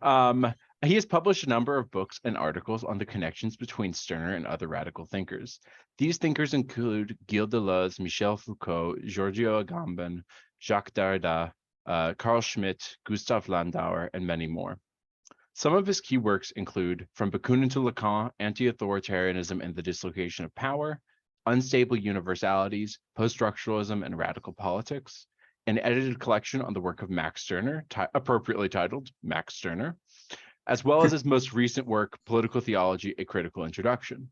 Um, he has published a number of books and articles on the connections between Stirner and other radical thinkers. These thinkers include Gilles Deleuze, Michel Foucault, Giorgio Agamben, Jacques Derrida, Carl Schmitt, Gustav Landauer, and many more. Some of his key works include From Bakunin to Lacan, Anti-Authoritarianism and the Dislocation of Power, Unstable Universalities, Post-Structuralism and Radical Politics, an edited collection on the work of Max Stirner, appropriately titled Max Stirner, as well as his most recent work, Political Theology, A Critical Introduction.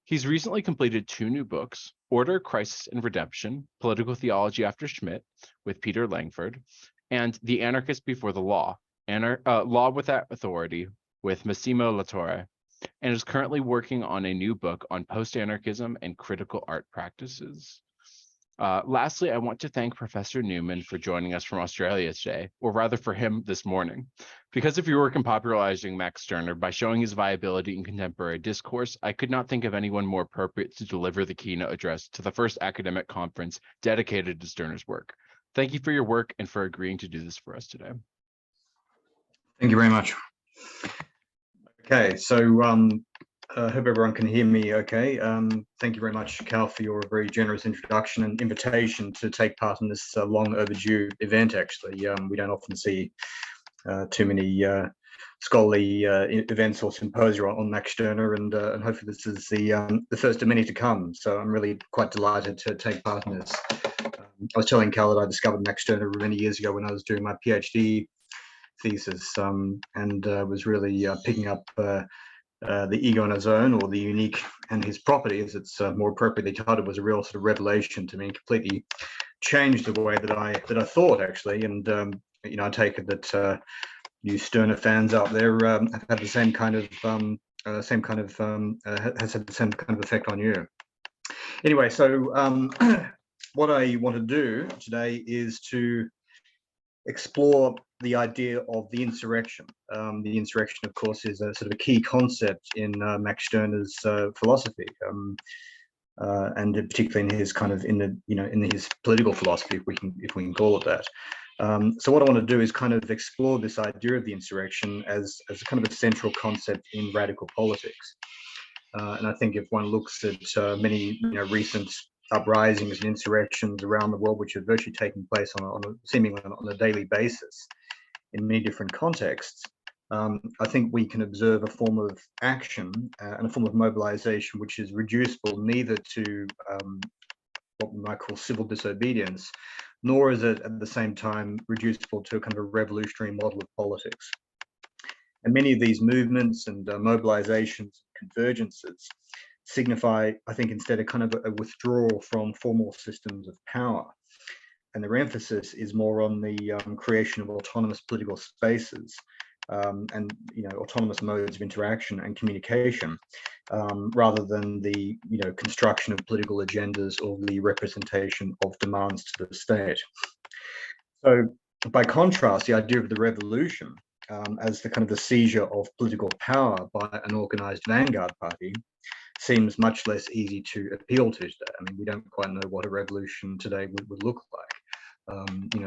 He's recently completed 2 new books, Order, Crisis, and Redemption, Political Theology After Schmitt, with Peter Langford, and The Anarchist Before the Law, Law Without Authority, with Massimo Latorre, and is currently working on a new book on post-anarchism and critical art practices. Lastly, I want to thank Professor Newman for joining us from Australia today, or rather for him this morning. Because of your work in popularizing Max Stirner by showing his viability in contemporary discourse, I could not think of anyone more appropriate to deliver the keynote address to the first academic conference dedicated to Stirner's work. Thank you for your work and for agreeing to do this for us today. Thank you very much. Okay, so I hope everyone can hear me okay. Thank you very much, Cal, for your very generous introduction and invitation to take part in this long overdue event, actually. We don't often see too many scholarly events or symposia on Max Stirner, and hopefully this is the first of many to come. So I'm really quite delighted to take part in this. I was telling Cal that I discovered Max Stirner many years ago when I was doing my PhD thesis, and was really picking up the ego on its own, or the unique and his property, as it's more appropriately titled, was a real sort of revelation to me, and completely changed the way that I thought, actually. And you know, I take it that you Stirner fans out there have had the same kind of has had the same kind of effect on you. Anyway, so what I want to do today is to explore the idea of the insurrection. The insurrection, of course, is a sort of a key concept in Max Stirner's philosophy, and particularly in his kind of in his political philosophy, if we can call it that. So what I want to do is kind of explore this idea of the insurrection as a kind of a central concept in radical politics. And I think if one looks at many recent uprisings and insurrections around the world, which are virtually taking place seemingly on a daily basis in many different contexts, I think we can observe a form of action and a form of mobilization which is reducible neither to what we might call civil disobedience, nor is it at the same time reducible to a kind of a revolutionary model of politics. And many of these movements and mobilizations, convergences, signify, I think, instead a kind of a withdrawal from formal systems of power. And their emphasis is more on the creation of autonomous political spaces and autonomous modes of interaction and communication, rather than the construction of political agendas or the representation of demands to the state. So, by contrast, the idea of the revolution as the kind of the seizure of political power by an organized vanguard party seems much less easy to appeal to today. I mean, we don't quite know what a revolution today would look like.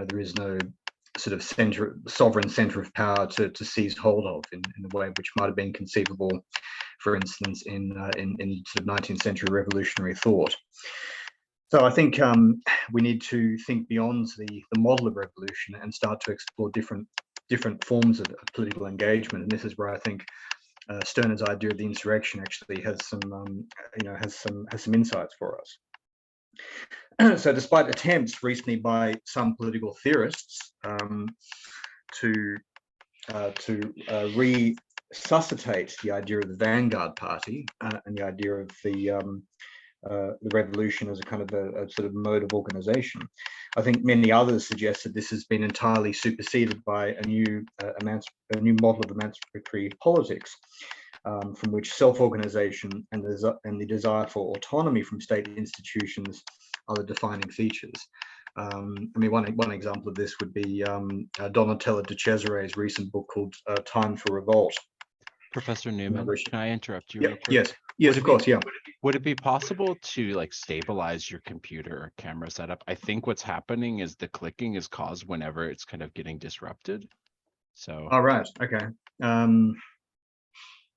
There is no sort of sovereign center of power to seize hold of in the way which might have been conceivable, for instance, in sort of 19th century revolutionary thought. So I think we need to think beyond the model of revolution and start to explore different forms of political engagement. And this is where I think Stirner's idea of the insurrection actually has some insights for us. So, despite attempts recently by some political theorists to resuscitate the idea of the vanguard party and the idea of the revolution as a kind of a sort of mode of organization, I think many others suggest that this has been entirely superseded by a new model of emancipatory politics, from which self-organization and the desire for autonomy from state institutions are the defining features. I mean, one example of this would be Donatella de Cesare's recent book called Time for Revolt, Professor Newman, can I interrupt you Yeah, real quick? yes, of course, yeah. Would it be possible to like stabilize your computer or camera setup? I think what's happening is the clicking is caused whenever it's kind of getting disrupted. So All right, okay.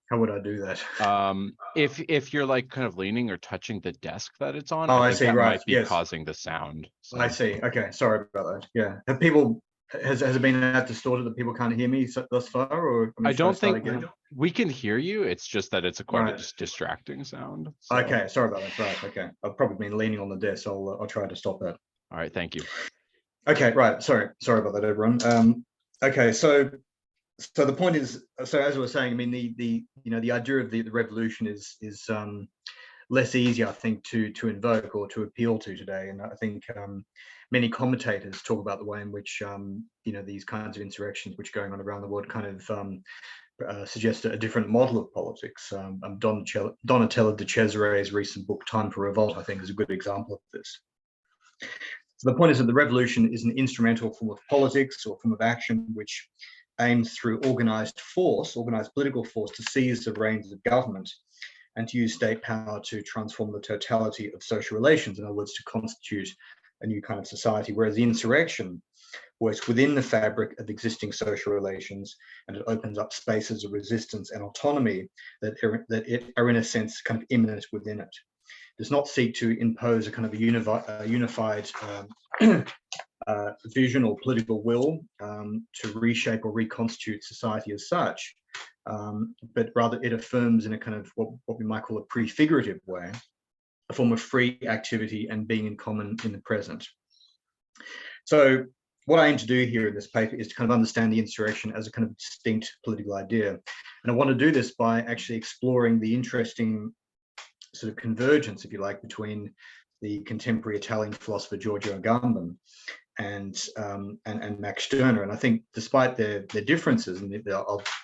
How would I do that? if you're like kind of leaning or touching the desk that it's on, Oh, I I think see, that right, might be yes. causing the sound. So I see, okay, sorry about that, yeah. Have people, has it been that distorted that people can't hear me thus far, or I should I don't start think again? we can hear you. It's just that it's quite a Right. distracting sound. So. Okay, sorry about that, right, okay. I've probably been leaning on the desk, so I'll try to stop that. All right, thank you. Okay, right, sorry about that, everyone. Okay, so the point is, so as I was saying, I mean, the idea of the revolution is less easy, I think, to invoke or to appeal to today. And I think many commentators talk about the way in which these kinds of insurrections which are going on around the world kind of suggest a different model of politics. Donatella de Cesare's recent book Time for Revolt, I think, is a good example of this. So the point is that the revolution is an instrumental form of politics or form of action which aims through organized political force, to seize the reins of government and to use state power to transform the totality of social relations, in other words, to constitute a new kind of society, whereas the insurrection works within the fabric of existing social relations, and it opens up spaces of resistance and autonomy that are in a sense kind of immanent within it. It does not seek to impose a kind of a unified vision or political will to reshape or reconstitute society as such, but rather it affirms in a kind of what we might call a prefigurative way, a form of free activity and being in common in the present. So what I aim to do here in this paper is to kind of understand the insurrection as a kind of distinct political idea. And I want to do this by actually exploring the interesting sort of convergence, if you like, between the contemporary Italian philosopher Giorgio Agamben and Max Stirner. And I think despite their differences, and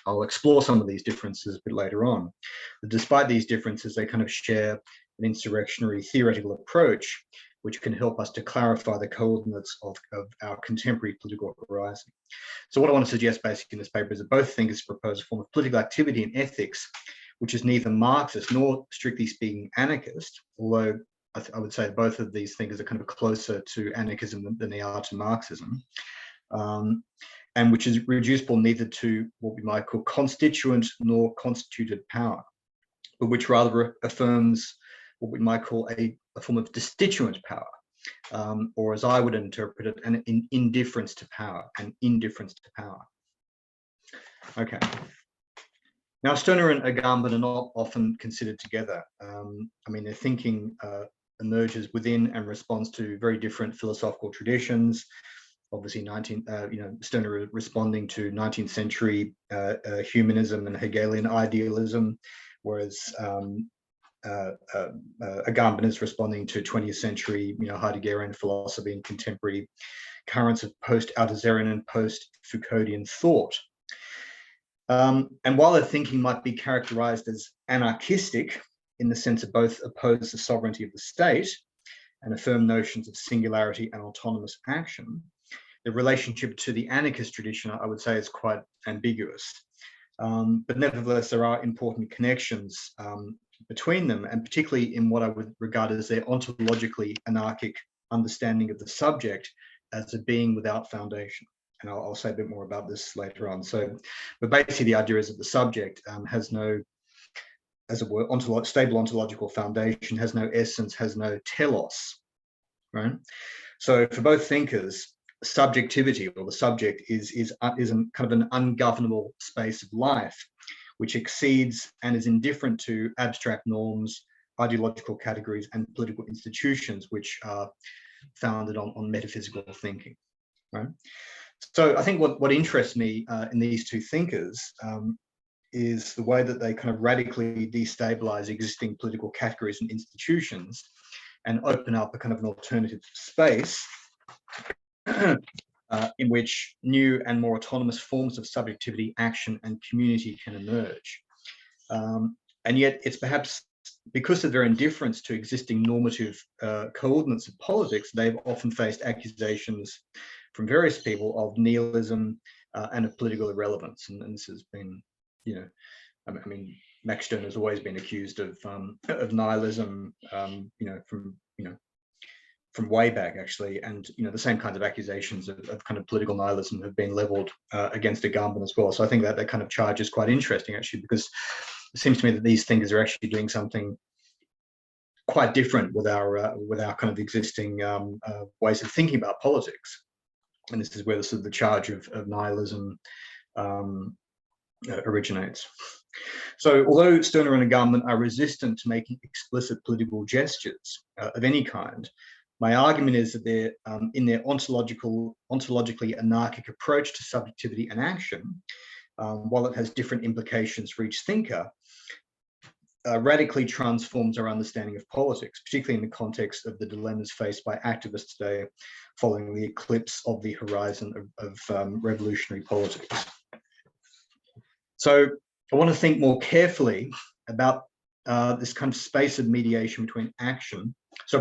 I'll explore some of these differences a bit later on, but despite these differences, they kind of share an insurrectionary theoretical approach which can help us to clarify the coordinates of our contemporary political horizon. So what I want to suggest basically in this paper is that both thinkers propose a form of political activity and ethics which is neither Marxist nor, strictly speaking, anarchist, although I would say both of these thinkers are kind of closer to anarchism than they are to Marxism, and which is reducible neither to what we might call constituent nor constituted power, but which rather affirms what we might call a form of destituent power, or as I would interpret it, an indifference to power, Okay. Now, Stirner and Agamben are not often considered together. I mean, their thinking emerges within and responds to very different philosophical traditions. Obviously, Stirner responding to 19th century humanism and Hegelian idealism, whereas Agamben is responding to 20th century, Heideggerian philosophy and contemporary currents of post-Althuserian and post-Foucauldian thought. And while their thinking might be characterized as anarchistic in the sense of both oppose the sovereignty of the state and affirm notions of singularity and autonomous action, the relationship to the anarchist tradition, I would say, is quite ambiguous. But nevertheless, there are important connections between them, and particularly in what I would regard as their ontologically anarchic understanding of the subject as a being without foundation. And I'll say a bit more about this later on. So, but basically the idea is that the subject has no, as it were, stable ontological foundation, has no essence, has no telos, right? So for both thinkers, subjectivity, or the subject, is kind of an ungovernable space of life, which exceeds and is indifferent to abstract norms, ideological categories, and political institutions, which are founded on metaphysical thinking, right? So I think what interests me in these two thinkers is the way that they kind of radically destabilize existing political categories and institutions and open up a kind of an alternative space in which new and more autonomous forms of subjectivity, action, and community can emerge. And yet it's perhaps because of their indifference to existing normative coordinates of politics, they've often faced accusations from various people of nihilism and of political irrelevance. And this has been, I mean, Max Stirner has always been accused of nihilism, from way back, actually, and the same kinds of accusations of kind of political nihilism have been leveled against Agamben as well. So I think that kind of charge is quite interesting, actually, because it seems to me that these thinkers are actually doing something quite different with our kind of existing ways of thinking about politics. And this is where the sort of the charge of nihilism originates. So although Stirner and Agamben are resistant to making explicit political gestures of any kind, my argument is that they're in their ontologically anarchic approach to subjectivity and action, while it has different implications for each thinker, radically transforms our understanding of politics, particularly in the context of the dilemmas faced by activists today following the eclipse of the horizon of revolutionary politics. So I want to think more carefully about this kind of space of mediation between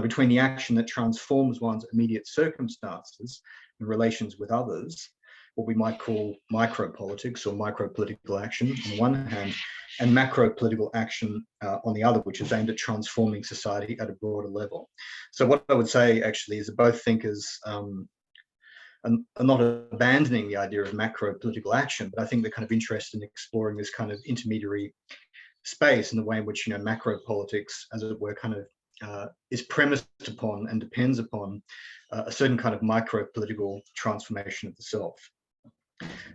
between the action that transforms one's immediate circumstances and relations with others, what we might call micropolitics or micropolitical action on the one hand, and macropolitical action on the other, which is aimed at transforming society at a broader level. So what I would say actually is that both thinkers are not abandoning the idea of macro political action, but I think they're kind of interested in exploring this kind of intermediary space in the way in which macro politics, as it were, kind of is premised upon and depends upon a certain kind of micro political transformation of the self.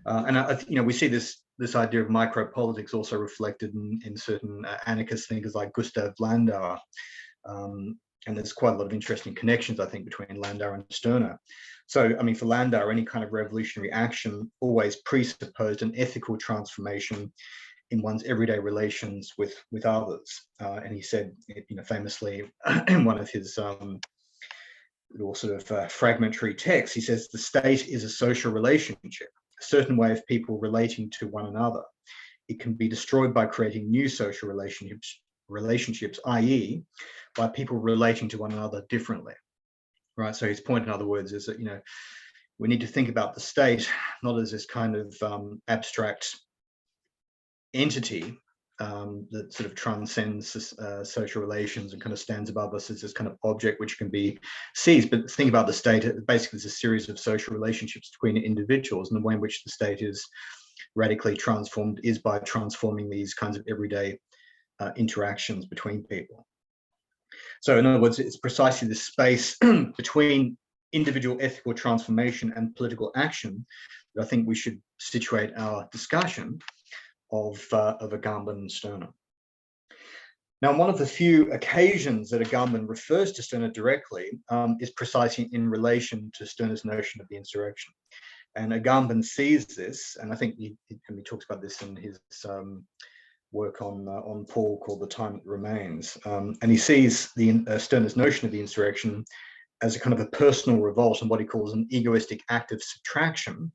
And we see this idea of micro politics also reflected in certain anarchist thinkers like Gustav Landauer. And there's quite a lot of interesting connections, I think, between Landauer and Stirner. So, I mean, for Landauer, any kind of revolutionary action always presupposed an ethical transformation in one's everyday relations with others. And he said, famously in one of his little sort of fragmentary texts, he says, the state is a social relationship, a certain way of people relating to one another. It can be destroyed by creating new social relationships, i.e., by people relating to one another differently, right? So his point, in other words, is that, we need to think about the state not as this kind of abstract entity that sort of transcends social relations and kind of stands above us as this kind of object which can be seized, but think about the state basically as a series of social relationships between individuals, and the way in which the state is radically transformed is by transforming these kinds of everyday interactions between people. So in other words, it's precisely the space between individual ethical transformation and political action that I think we should situate our discussion of Agamben and Stirner. Now, one of the few occasions that Agamben refers to Stirner directly is precisely in relation to Stirner's notion of the insurrection. And Agamben sees this, and I think he talks about this in his work on Paul called The Time That Remains. And he sees Stirner's notion of the insurrection as a kind of a personal revolt and what he calls an egoistic act of subtraction,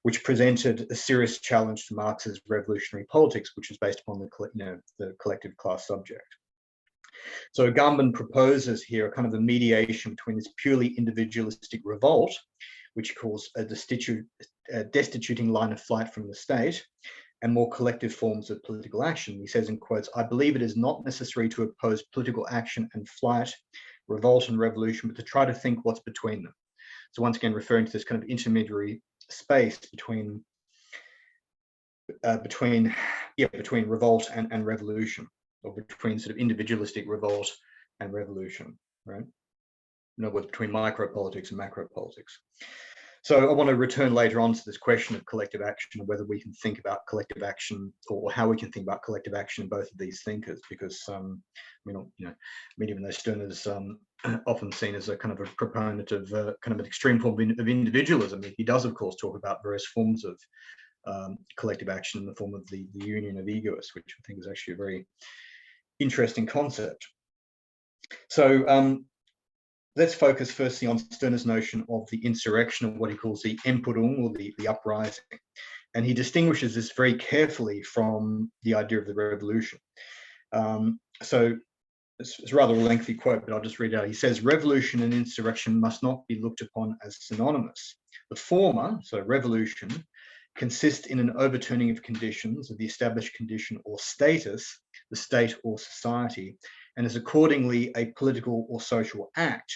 which presented a serious challenge to Marx's revolutionary politics, which was based upon the collective class subject. So Agamben proposes here a kind of a mediation between this purely individualistic revolt, which he calls a destituting line of flight from the state, and more collective forms of political action. He says in quotes, "I believe it is not necessary to oppose political action and flight, revolt and revolution, but to try to think what's between them." So once again, referring to this kind of intermediary space between revolt and revolution, or between sort of individualistic revolt and revolution, right? In other words, between micropolitics and macropolitics. So I want to return later on to this question of collective action, and whether we can think about collective action, or how we can think about collective action in both of these thinkers, because even though Stirner's often seen as a kind of a proponent of kind of an extreme form of individualism, he does of course talk about various forms of collective action in the form of the union of egoists, which I think is actually a very interesting concept. So let's focus firstly on Stirner's notion of the insurrection, or what he calls the Empörung, or the uprising. And he distinguishes this very carefully from the idea of the revolution. So it's rather a lengthy quote, but I'll just read it out. He says, "Revolution and insurrection must not be looked upon as synonymous. The former, so revolution, consist in an overturning of conditions of the established condition or status, the state or society, and is accordingly a political or social act.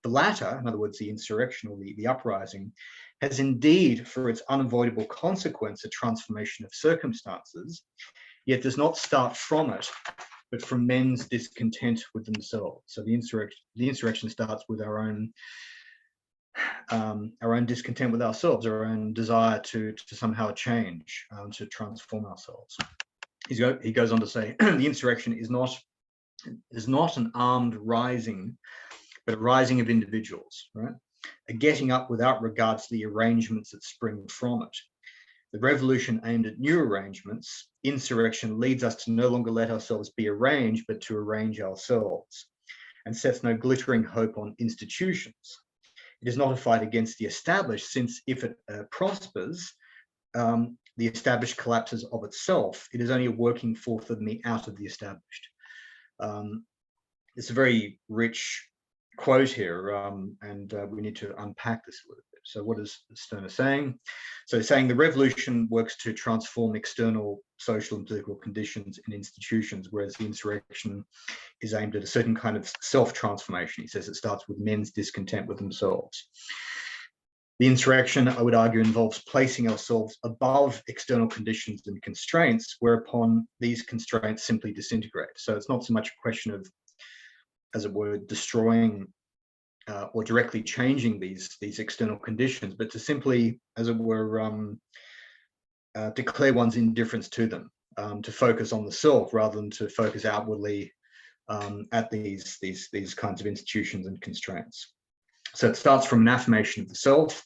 The latter, in other words, the insurrection or the uprising, has indeed for its unavoidable consequence a transformation of circumstances, yet does not start from it, but from men's discontent with themselves. So the insurrection starts with our own discontent with ourselves, our own desire to somehow change, to transform ourselves. He goes on to say, the insurrection is not an armed rising, but a rising of individuals, right? A getting up without regard to the arrangements that spring from it. The revolution aimed at new arrangements. Insurrection leads us to no longer let ourselves be arranged, but to arrange ourselves, and sets no glittering hope on institutions. It is not a fight against the established, since if it prospers, the established collapses of itself. It is only a working forth of me out of the established. It's a very rich quote here, and we need to unpack this a little bit. So what is Stirner saying? So saying the revolution works to transform external social and political conditions and institutions, whereas the insurrection is aimed at a certain kind of self-transformation. He says it starts with men's discontent with themselves. The insurrection, I would argue, involves placing ourselves above external conditions and constraints, whereupon these constraints simply disintegrate. So it's not so much a question of, as it were, destroying or directly changing these external conditions, but to simply, as it were, declare one's indifference to them, to focus on the self rather than to focus outwardly at these kinds of institutions and constraints. So it starts from an affirmation of the self,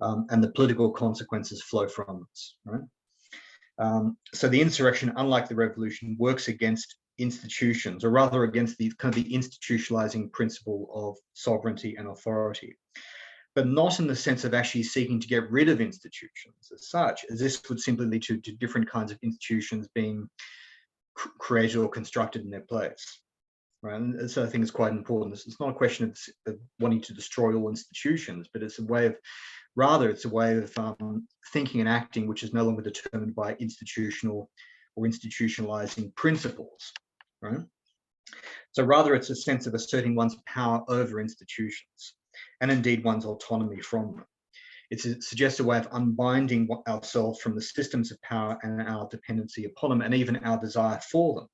and the political consequences flow from this, right? So the insurrection, unlike the revolution, works against institutions, or rather against the kind of the institutionalizing principle of sovereignty and authority, but not in the sense of actually seeking to get rid of institutions as such, as this would simply lead to different kinds of institutions being created or constructed in their place. Right, and so I think it's quite important. It's not a question of wanting to destroy all institutions, but it's a way of, rather, it's a way of thinking and acting which is no longer determined by institutional or institutionalizing principles, right? So rather, it's a sense of asserting one's power over institutions, and indeed one's autonomy from them. It suggests a way of unbinding ourselves from the systems of power and our dependency upon them, and even our desire for them.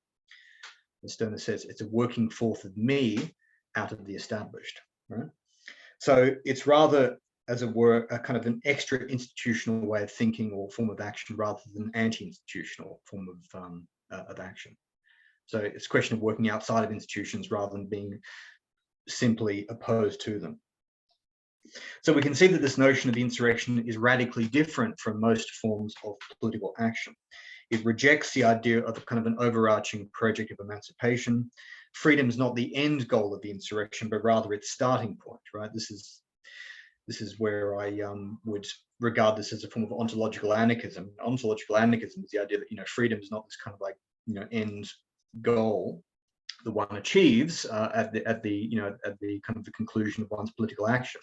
As Stirner says, it's a working forth of me out of the established, right? So it's rather, as it were, a kind of an extra institutional way of thinking or form of action rather than anti-institutional form of action. So it's a question of working outside of institutions rather than being simply opposed to them. So we can see that this notion of insurrection is radically different from most forms of political action. It rejects the idea of a kind of an overarching project of emancipation. Freedom is not the end goal of the insurrection, but rather its starting point, right? This is where I would regard this as a form of ontological anarchism. Ontological anarchism is the idea that, freedom is not this kind of like, end goal that one achieves at the kind of the conclusion of one's political action.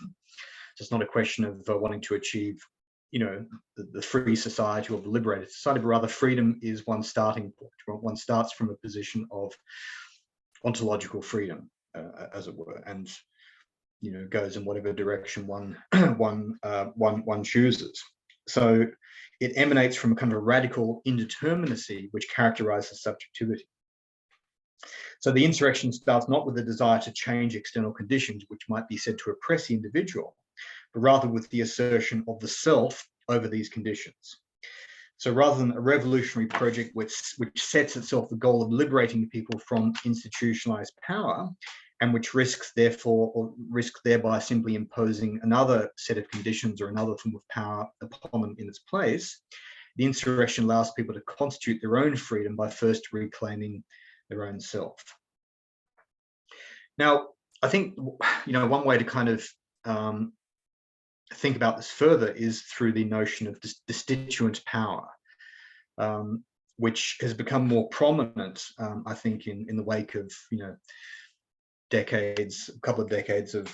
So it's not a question of wanting to achieve, the free society or the liberated society, but rather freedom is one's starting point. Right? One starts from a position of ontological freedom, as it were, and goes in whatever direction one chooses. So it emanates from a kind of a radical indeterminacy which characterizes subjectivity. So the insurrection starts not with a desire to change external conditions, which might be said to oppress the individual, but rather with the assertion of the self over these conditions. So rather than a revolutionary project which sets itself the goal of liberating people from institutionalized power, and which risks thereby simply imposing another set of conditions or another form of power upon them in its place, the insurrection allows people to constitute their own freedom by first reclaiming their own self. Now, I think, one way to kind of think about this further is through the notion of destituent power, which has become more prominent, I think, in the wake of, a couple of decades of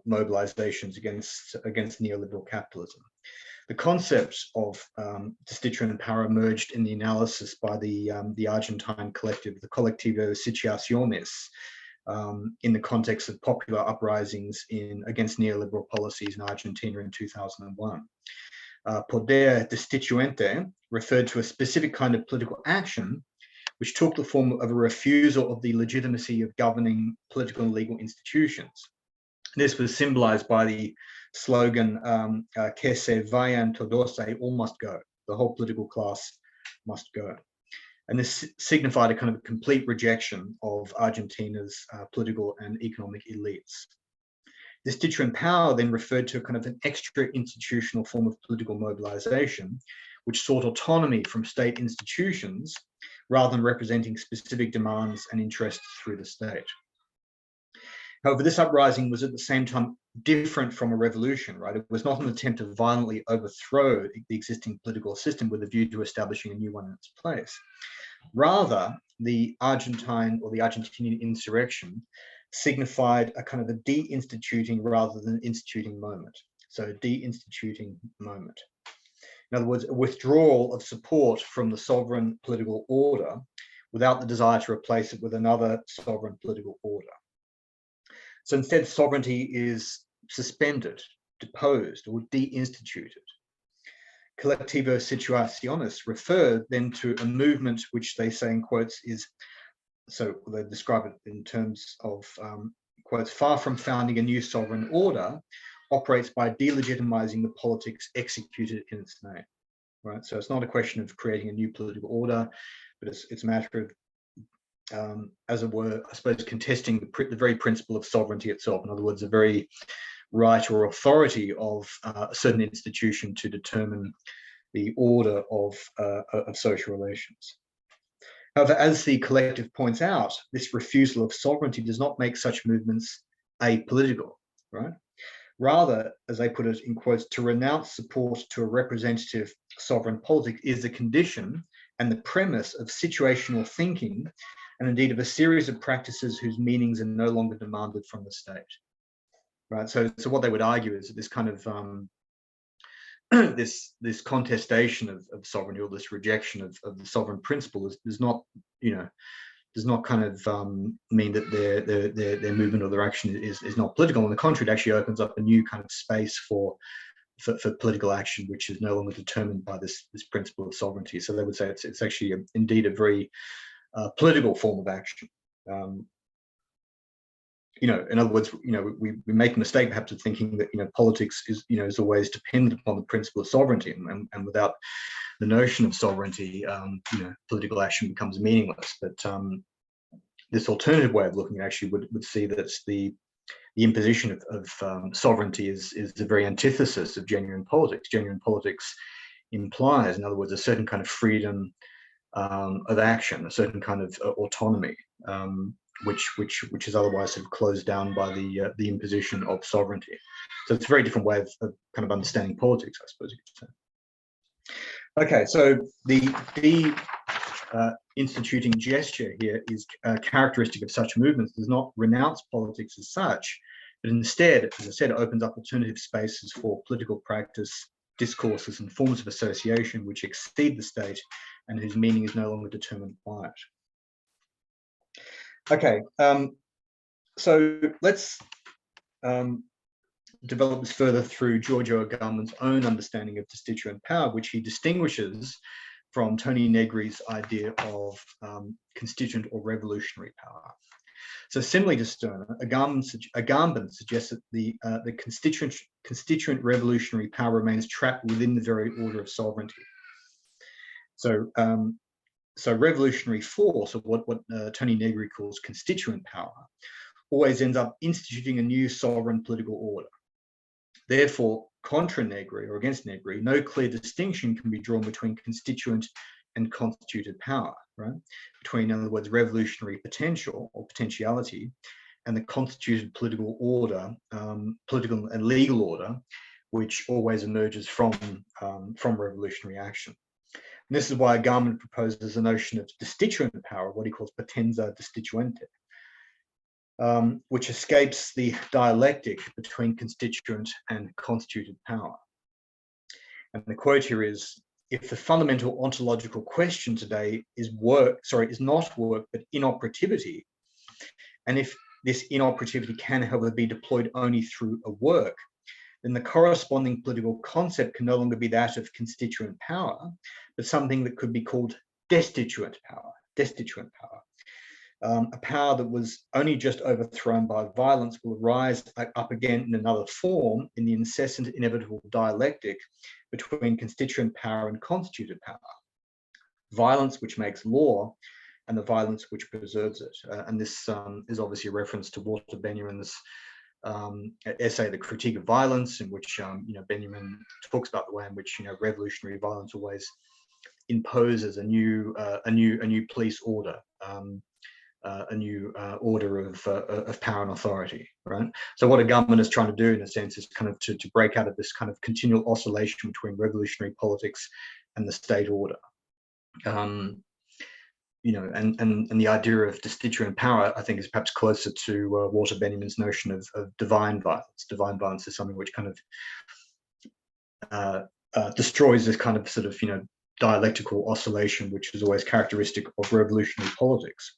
mobilizations against neoliberal capitalism. The concepts of destituent power emerged in the analysis by the Argentine collective, the Colectivo Situaciones, in the context of popular uprisings against neoliberal policies in Argentina in 2001. Poder destituente referred to a specific kind of political action which took the form of a refusal of the legitimacy of governing political and legal institutions. This was symbolized by the slogan, que se vayan todos, they all must go. The whole political class must go. And this signified a kind of complete rejection of Argentina's political and economic elites. Destituent power then referred to a kind of an extra institutional form of political mobilization, which sought autonomy from state institutions rather than representing specific demands and interests through the state. However, this uprising was at the same time different from a revolution, right? It was not an attempt to violently overthrow the existing political system with a view to establishing a new one in its place. Rather, the Argentinian insurrection signified a kind of a deinstituting rather than instituting moment. So a deinstituting moment. In other words, a withdrawal of support from the sovereign political order without the desire to replace it with another sovereign political order. So instead, sovereignty is suspended, deposed, or deinstituted. Colectivo Situaciones refer then to a movement which they say in quotes is, so they describe it in terms of quotes, far from founding a new sovereign order, operates by delegitimizing the politics executed in its name, right? So it's not a question of creating a new political order, but it's a matter of as it were, I suppose, contesting the very principle of sovereignty itself. In other words, the very right or authority of a certain institution to determine the order of social relations. However, as the collective points out, this refusal of sovereignty does not make such movements apolitical, right? Rather, as they put it in quotes, to renounce support to a representative sovereign politic is the condition and the premise of situational thinking, and indeed of a series of practices whose meanings are no longer demanded from the state, right? So what they would argue is that this kind of this contestation of sovereignty, or this rejection of the sovereign principle does not kind of mean that their movement or their action is not political. On the contrary, it actually opens up a new kind of space for political action, which is no longer determined by this principle of sovereignty. So they would say it's actually indeed a very political form of action. In other words, we make a mistake perhaps of thinking that politics is always dependent upon the principle of sovereignty, and without the notion of sovereignty, political action becomes meaningless. But this alternative way of looking actually would see that the imposition of sovereignty is the very antithesis of genuine politics. Genuine politics implies, in other words, a certain kind of freedom of action, a certain kind of autonomy, which is otherwise sort of closed down by the imposition of sovereignty. So it's a very different way of kind of understanding politics, I suppose you could say. Okay, so the instituting gesture here is characteristic of such movements. Does not renounce politics as such, but instead, as I said, it opens up alternative spaces for political practice, discourses, and forms of association which exceed the state and whose meaning is no longer determined by it. Okay, so let's develop this further through Giorgio Agamben's own understanding of destituent power, which he distinguishes from Tony Negri's idea of constituent or revolutionary power. So similarly to Stirner, Agamben suggests that the constituent revolutionary power remains trapped within the very order of sovereignty. So revolutionary force, or what Tony Negri calls constituent power, always ends up instituting a new sovereign political order. Therefore, contra Negri, or against Negri, no clear distinction can be drawn between constituent and constituted power, right? Between, in other words, revolutionary potential or potentiality and the constituted political order, political and legal order, which always emerges from revolutionary action. And this is why Agamben proposes a notion of destituent power, what he calls potenza destituente, which escapes the dialectic between constituent and constituted power. And the quote here is, if the fundamental ontological question today is not work, but inoperativity, and if this inoperativity can, however, be deployed only through a work, then the corresponding political concept can no longer be that of constituent power, but something that could be called destituent power. A power that was only just overthrown by violence will rise up again in another form in the incessant, inevitable dialectic between constituent power and constituted power. Violence which makes law, and the violence which preserves it. And this is obviously a reference to Walter Benjamin's essay, The Critique of Violence, in which Benjamin talks about the way in which revolutionary violence always imposes a new police order, a new order of power and authority, right? So what a government is trying to do, in a sense, is kind of to break out of this kind of continual oscillation between revolutionary politics and the state order. And the idea of destituent power, I think, is perhaps closer to Walter Benjamin's notion of divine violence. Divine violence is something which kind of destroys this kind of sort of dialectical oscillation, which is always characteristic of revolutionary politics.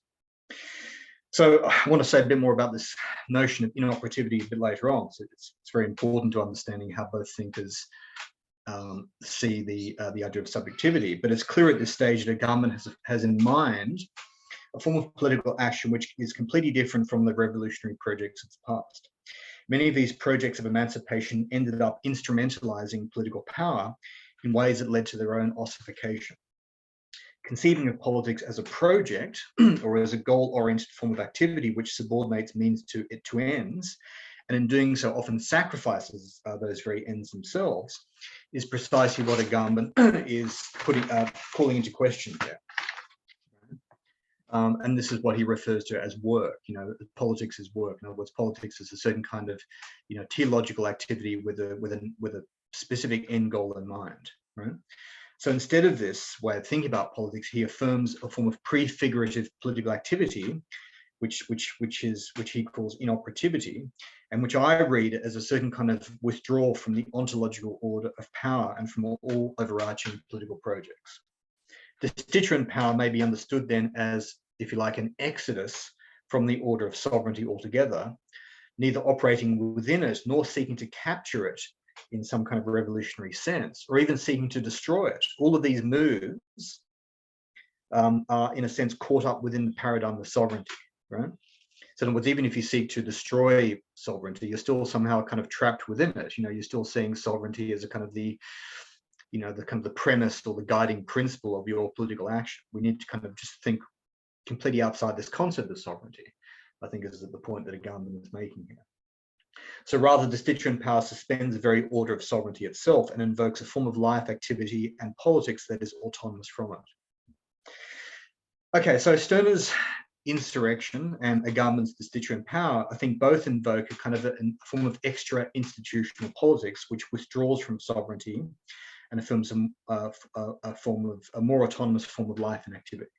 So I want to say a bit more about this notion of inoperativity a bit later on. So it's very important to understanding how both thinkers see the idea of subjectivity, but it's clear at this stage that a government has in mind a form of political action which is completely different from the revolutionary projects of the past. Many of these projects of emancipation ended up instrumentalizing political power in ways that led to their own ossification. Conceiving of politics as a project or as a goal-oriented form of activity which subordinates means to ends, and in doing so often sacrifices those very ends themselves, is precisely what a government is calling into question here. And this is what he refers to as work. Politics is work. In other words, politics is a certain kind of teleological activity with a specific end goal in mind, right? So instead of this way of thinking about politics, he affirms a form of prefigurative political activity, which he calls inoperativity, and which I read as a certain kind of withdrawal from the ontological order of power and from all overarching political projects. Destituent power may be understood then as, if you like, an exodus from the order of sovereignty altogether, neither operating within it nor seeking to capture it in some kind of revolutionary sense, or even seeking to destroy it. All of these moves are, in a sense, caught up within the paradigm of sovereignty, right? So in other words, even if you seek to destroy sovereignty, you're still somehow kind of trapped within it. You're still seeing sovereignty as a kind of the premise or the guiding principle of your political action. We need to kind of just think completely outside this concept of sovereignty, I think, is the point that a government is making here. So rather, destituent power suspends the very order of sovereignty itself and invokes a form of life, activity, and politics that is autonomous from it. Okay, so Stirner's insurrection and a government's destituent power, I think, both invoke a kind of a form of extra institutional politics which withdraws from sovereignty and affirms a more autonomous form of life and activity.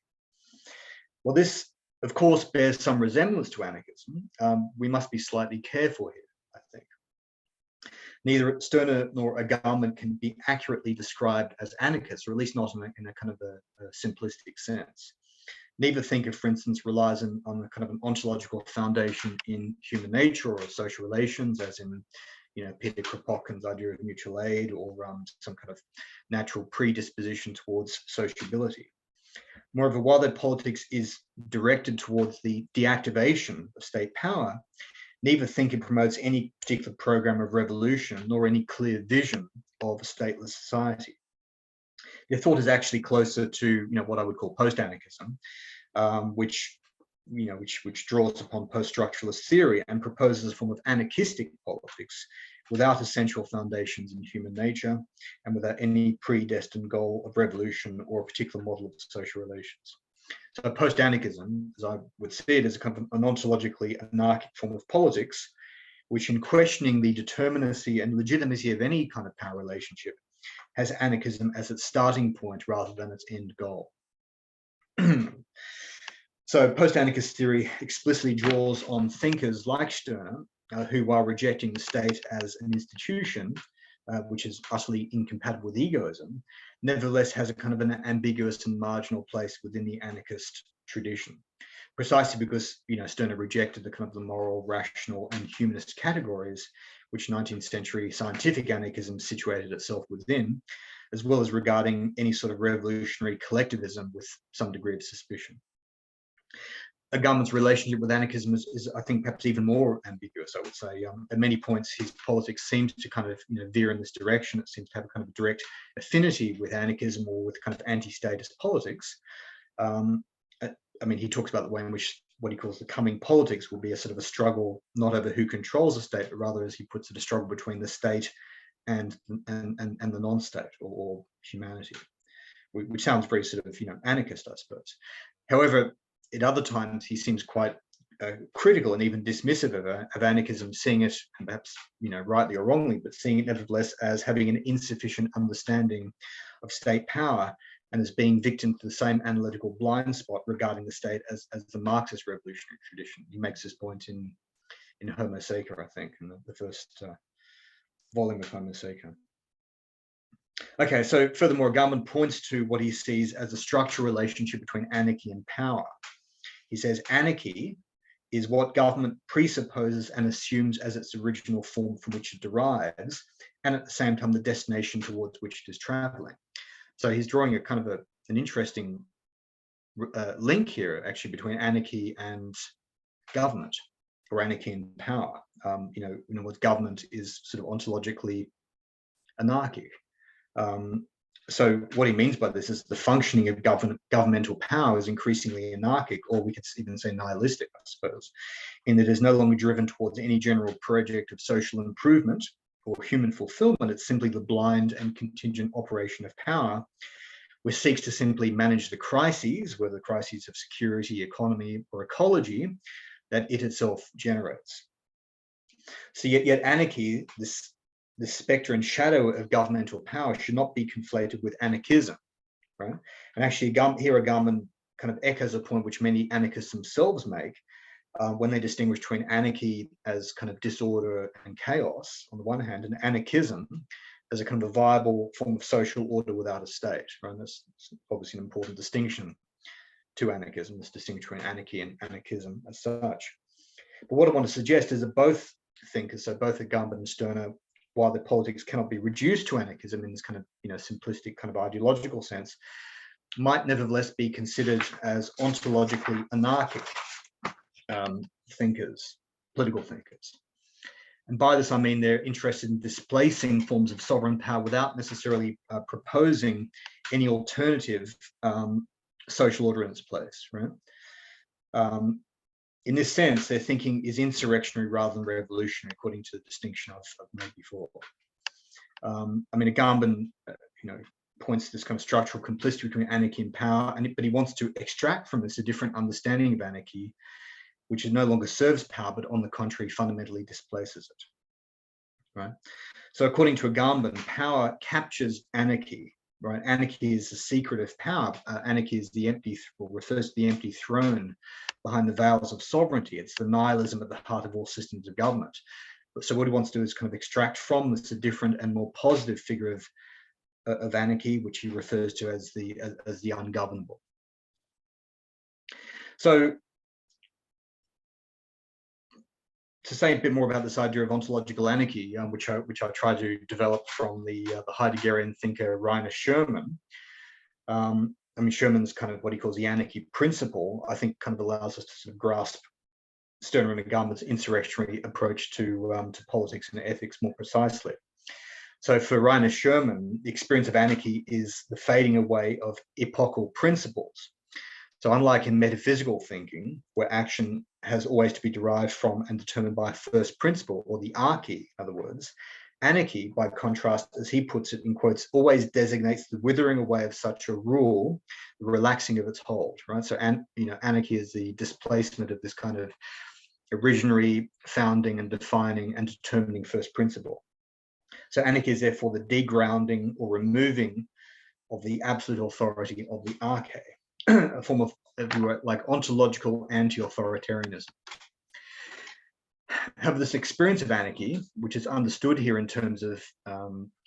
Well, this, of course, bears some resemblance to anarchism. We must be slightly careful here, I think. Neither Stirner nor a government can be accurately described as anarchist, or at least not in a kind of a simplistic sense. Neither thinker, for instance, relies on a kind of an ontological foundation in human nature or social relations, as in Peter Kropotkin's idea of mutual aid, or some kind of natural predisposition towards sociability. Moreover, while their politics is directed towards the deactivation of state power, neither thinker promotes any particular program of revolution nor any clear vision of a stateless society. Their thought is actually closer to what I would call post-anarchism, which draws upon post-structuralist theory and proposes a form of anarchistic politics without essential foundations in human nature and without any predestined goal of revolution or a particular model of social relations. So post-anarchism, as I would see it, is a kind of an ontologically anarchic form of politics, which, in questioning the determinacy and legitimacy of any kind of power relationship, has anarchism as its starting point rather than its end goal. So post-anarchist theory explicitly draws on thinkers like Stirner, who, while rejecting the state as an institution, which is utterly incompatible with egoism, nevertheless has a kind of an ambiguous and marginal place within the anarchist tradition. Precisely because, Stirner rejected the kind of the moral, rational, and humanist categories which 19th century scientific anarchism situated itself within, as well as regarding any sort of revolutionary collectivism with some degree of suspicion. Agamben's relationship with anarchism is, I think, perhaps even more ambiguous, I would say. At many points, his politics seems to kind of veer in this direction. It seems to have a kind of direct affinity with anarchism or with kind of anti-statist politics. He talks about the way in which what he calls the coming politics will be a sort of a struggle, not over who controls the state, but rather, as he puts it, a struggle between the state and the non-state or humanity, which sounds very sort of anarchist, I suppose. However, at other times he seems quite critical and even dismissive of anarchism, seeing it, and perhaps rightly or wrongly, but seeing it nevertheless as having an insufficient understanding of state power and as being victim to the same analytical blind spot regarding the state as the Marxist revolutionary tradition. He makes this point in Homo Sacer, I think, in the first volume of Homo Sacer. Okay, so furthermore, Agamben points to what he sees as a structural relationship between anarchy and power. He says anarchy is what government presupposes and assumes as its original form from which it derives, and at the same time the destination towards which it is traveling. So he's drawing a kind of an interesting link here, actually, between anarchy and government, or anarchy and power. What government is sort of ontologically anarchic. So what he means by this is the functioning of governmental power is increasingly anarchic, or we could even say nihilistic, I suppose, in that it is no longer driven towards any general project of social improvement or human fulfillment. It's simply the blind and contingent operation of power, which seeks to simply manage the crises, whether crises of security, economy, or ecology, that it itself generates. So yet anarchy, this spectre and shadow of governmental power, should not be conflated with anarchism, right? And actually, here Agamben kind of echoes a point which many anarchists themselves make when they distinguish between anarchy as kind of disorder and chaos on the one hand, and anarchism as a kind of a viable form of social order without a state, right? And that's obviously an important distinction to anarchism, this distinction between anarchy and anarchism as such. But what I want to suggest is that both thinkers, so both Agamben and Stirner, while their politics cannot be reduced to anarchism in this kind of simplistic kind of ideological sense, might nevertheless be considered as ontologically anarchic thinkers, political thinkers. And by this I mean they're interested in displacing forms of sovereign power without necessarily proposing any alternative social order in its place, right? In this sense, their thinking is insurrectionary rather than revolutionary, according to the distinction I've made before. Agamben, points to this kind of structural complicity between anarchy and power, but he wants to extract from this a different understanding of anarchy, which no longer serves power, but on the contrary, fundamentally displaces it. Right. So, according to Agamben, power captures anarchy. Right. Anarchy is the secret of power. Anarchy is refers to the empty throne behind the veils of sovereignty. It's the nihilism at the heart of all systems of government. So what he wants to do is kind of extract from this a different and more positive figure of anarchy, which he refers to as the ungovernable. So to say a bit more about this idea of ontological anarchy, which I try to develop from the Heideggerian thinker Rainer Scherman. Scherman's kind of what he calls the anarchy principle, I think, kind of allows us to sort of grasp Stirner and Agamben's insurrectionary approach to politics and ethics more precisely. So for Rainer Scherman, the experience of anarchy is the fading away of epochal principles. So unlike in metaphysical thinking, where action has always to be derived from and determined by a first principle, or the archy, in other words, anarchy, by contrast, as he puts it in quotes, always designates the withering away of such a rule, the relaxing of its hold, right? So, anarchy is the displacement of this kind of originary founding and defining and determining first principle. So anarchy is therefore the degrounding or removing of the absolute authority of the arche, a form of, like, ontological anti-authoritarianism. However, this experience of anarchy, which is understood here in terms of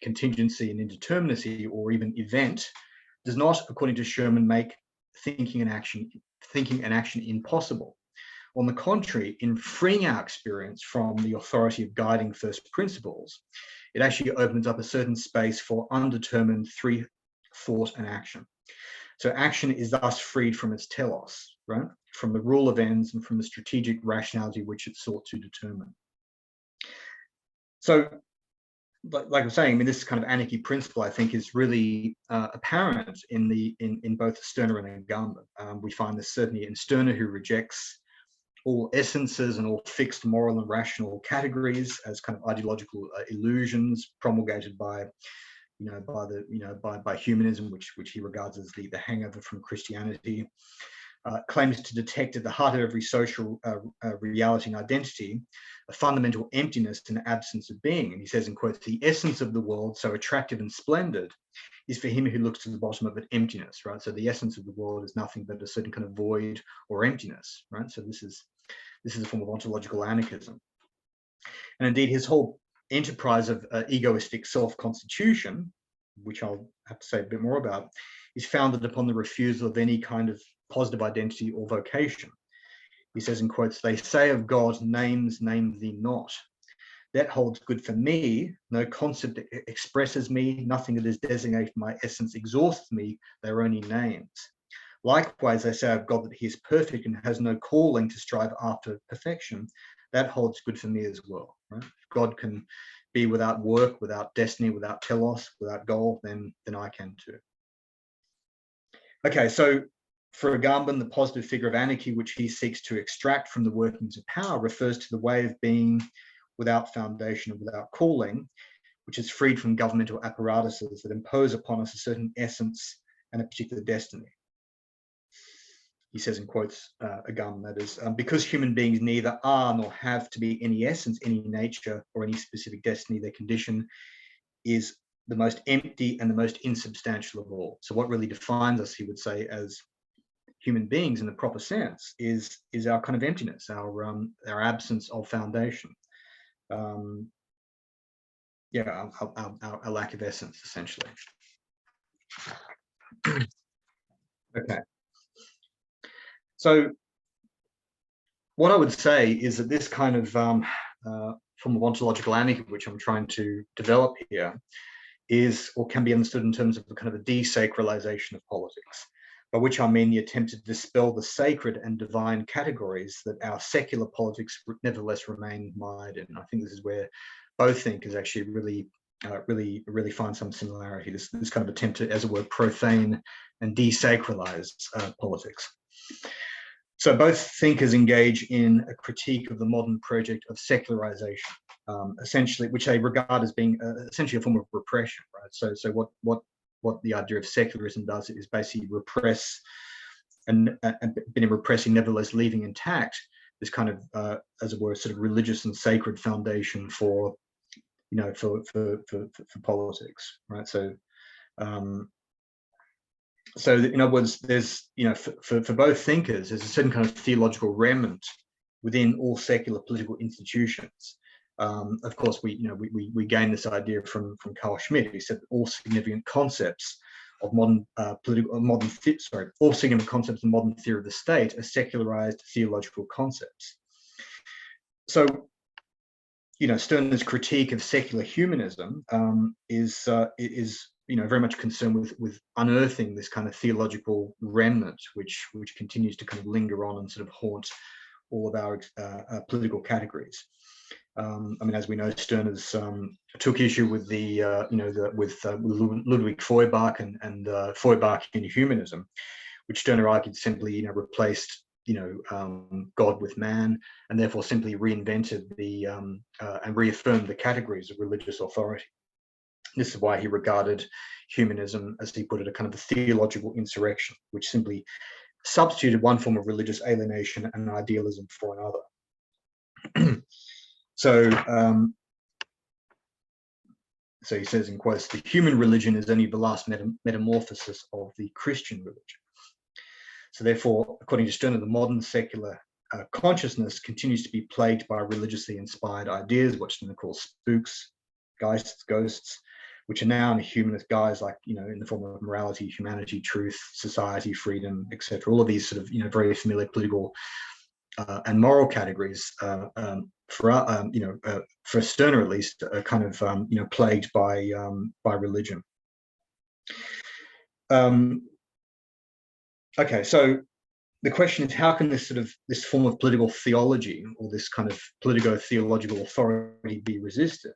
contingency and indeterminacy, or even event, does not, according to Sherman, make thinking and action impossible. On the contrary, in freeing our experience from the authority of guiding first principles, it actually opens up a certain space for undetermined thought and action. So action is thus freed from its telos, right? From the rule of ends and from the strategic rationality which it sought to determine. So, like I'm saying, I mean, this kind of anarchy principle, I think, is really apparent in both Stirner and Agamben. We find this certainly in Stirner, who rejects all essences and all fixed moral and rational categories as kind of ideological illusions promulgated by humanism, which he regards as the hangover from Christianity. Claims to detect at the heart of every social reality and identity a fundamental emptiness and absence of being. And he says, in quotes, "The essence of the world, so attractive and splendid, is for him who looks to the bottom of it emptiness," right? So the essence of the world is nothing but a certain kind of void or emptiness, right? So this is a form of ontological anarchism. And indeed, his whole enterprise of egoistic self-constitution, which I'll have to say a bit more about, is founded upon the refusal of any kind of positive identity or vocation. He says, in quotes, "They say of God, names name thee not. That holds good for me. No concept expresses me. Nothing that is designated my essence exhausts me. They're only names. Likewise, they say of God that he is perfect and has no calling to strive after perfection. That holds good for me as well." Right? If God can be without work, without destiny, without telos, without goal, then I can too. Okay, so for Agamben, the positive figure of anarchy, which he seeks to extract from the workings of power, refers to the way of being without foundation and without calling, which is freed from governmental apparatuses that impose upon us a certain essence and a particular destiny. He says, in quotes, Agamben, that is, "Because human beings neither are nor have to be any essence, any nature, or any specific destiny, their condition is the most empty and the most insubstantial of all." So what really defines us, he would say, as human beings in the proper sense is our kind of emptiness, our absence of foundation. Our lack of essence, essentially. Okay. So what I would say is that this kind of form of ontological anarchy, which I'm trying to develop here, is or can be understood in terms of a kind of a desacralization of politics, by which I mean the attempt to dispel the sacred and divine categories that our secular politics nevertheless remain mired in. I think this is where both thinkers actually really find some similarity. This kind of attempt to, as it were, profane and desacralize politics. So both thinkers engage in a critique of the modern project of secularization, essentially, which they regard as being essentially a form of repression, right? So what the idea of secularism does is basically repress, and been in repressing, nevertheless leaving intact this kind of, as it were, sort of religious and sacred foundation for politics, right? So in other words, there's, for both thinkers, there's a certain kind of theological remnant within all secular political institutions. Of course, we gain this idea from Carl Schmitt. He said that all significant concepts of all significant concepts of modern theory of the state are secularized theological concepts. So, Stirner's critique of secular humanism is very much concerned with unearthing this kind of theological remnant, which continues to kind of linger on and sort of haunt all of our political categories. As we know, Stirner's took issue with with Ludwig Feuerbach and Feuerbachian humanism, which Stirner argued simply replaced God with man, and therefore simply reinvented and reaffirmed the categories of religious authority. This is why he regarded humanism, as he put it, a kind of a theological insurrection, which simply substituted one form of religious alienation and idealism for another. So he says, in quotes, "The human religion is only the last metamorphosis of the Christian religion." So therefore, according to Stirner, the modern secular consciousness continues to be plagued by religiously inspired ideas, what Stirner calls spooks, ghosts, which are now in a humanist guise, like, in the form of morality, humanity, truth, society, freedom, etc. All of these sort of, very familiar political and moral categories for Stirner at least, are kind of plagued by religion. Okay, so the question is, how can this form of political theology, or this kind of politico-theological authority, be resisted?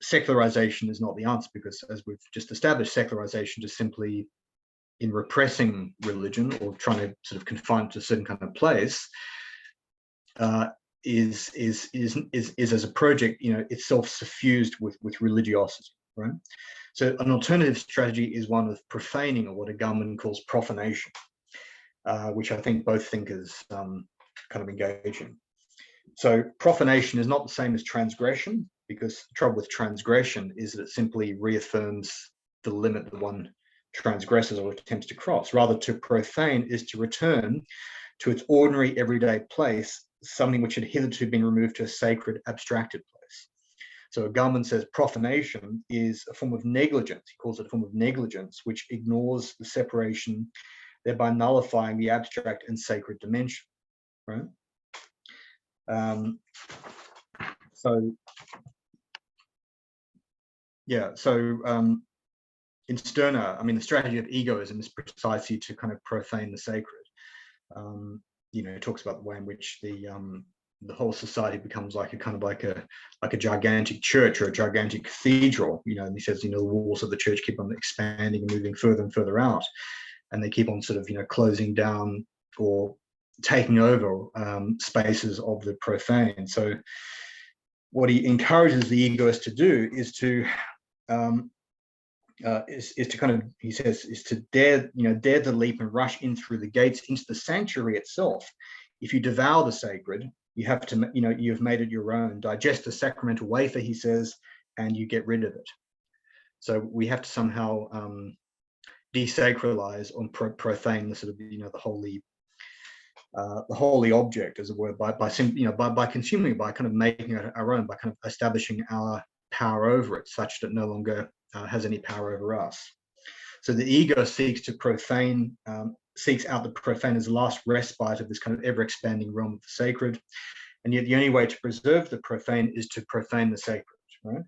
Secularization is not the answer, because, as we've just established, secularization just simply in repressing religion or trying to sort of confine it to a certain kind of place is as a project, itself suffused with religiosity, right? So an alternative strategy is one of profaning, or what Agamben calls profanation, which I think both thinkers kind of engage in. So profanation is not the same as transgression, because the trouble with transgression is that it simply reaffirms the limit that one transgresses or attempts to cross. Rather, to profane is to return to its ordinary everyday place, something which had hitherto been removed to a sacred abstracted place. So Agamben says profanation is a form of negligence. He calls it a form of negligence, which ignores the separation, thereby nullifying the abstract and sacred dimension, right? In Stirner, the strategy of egoism is precisely to kind of profane the sacred. He talks about the way in which the whole society becomes like a gigantic church or a gigantic cathedral, and he says, the walls of the church keep on expanding and moving further and further out, and they keep on sort of, closing down or taking over spaces of the profane. So what he encourages the egoist to do is to kind of, he says, is to dare the leap and rush in through the gates into the sanctuary itself. If you devour the sacred, you have to, you've made it your own. Digest the sacramental wafer, he says, and you get rid of it. So we have to somehow desacralize or profane the sort of, the holy object, as it were, by consuming it, by kind of making it our own, by kind of establishing our power over it, such that no longer has any power over us. So the ego seeks to profane, seeks out the profane as the last respite of this kind of ever-expanding realm of the sacred. And yet the only way to preserve the profane is to profane the sacred, right?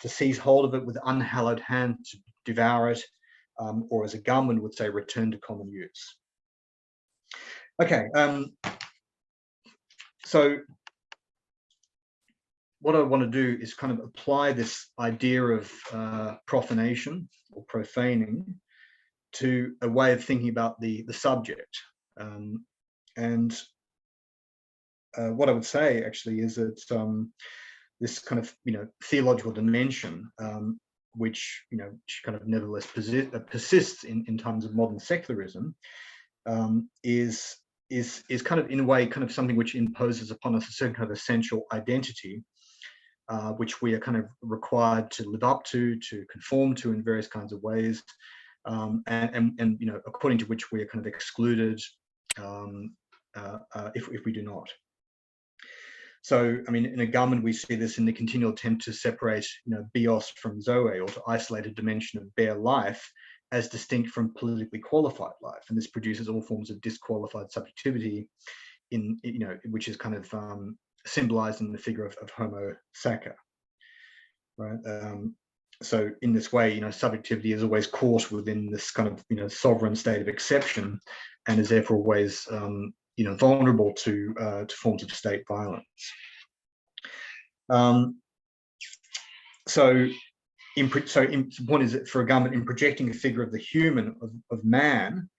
To seize hold of it with unhallowed hand, to devour it, or as Agamben would say, return to common use. Okay, so what I want to do is kind of apply this idea of profanation or profaning to a way of thinking about the subject. What I would say actually is that this kind of theological dimension, which kind of nevertheless persists in times of modern secularism, is kind of in a way kind of something which imposes upon us a certain kind of essential identity, which we are kind of required to live up to conform to in various kinds of ways, and according to which we are kind of excluded if we do not. So, in Agamben, we see this in the continual attempt to separate, bios from zoe, or to isolate a dimension of bare life as distinct from politically qualified life, and this produces all forms of disqualified subjectivity, which is kind of symbolized in the figure of Homo Sacer, right? So in this way, subjectivity is always caught within this kind of, sovereign state of exception, and is therefore always, vulnerable to forms of state violence. The point is that for Agamben, in projecting a figure of the human, of man,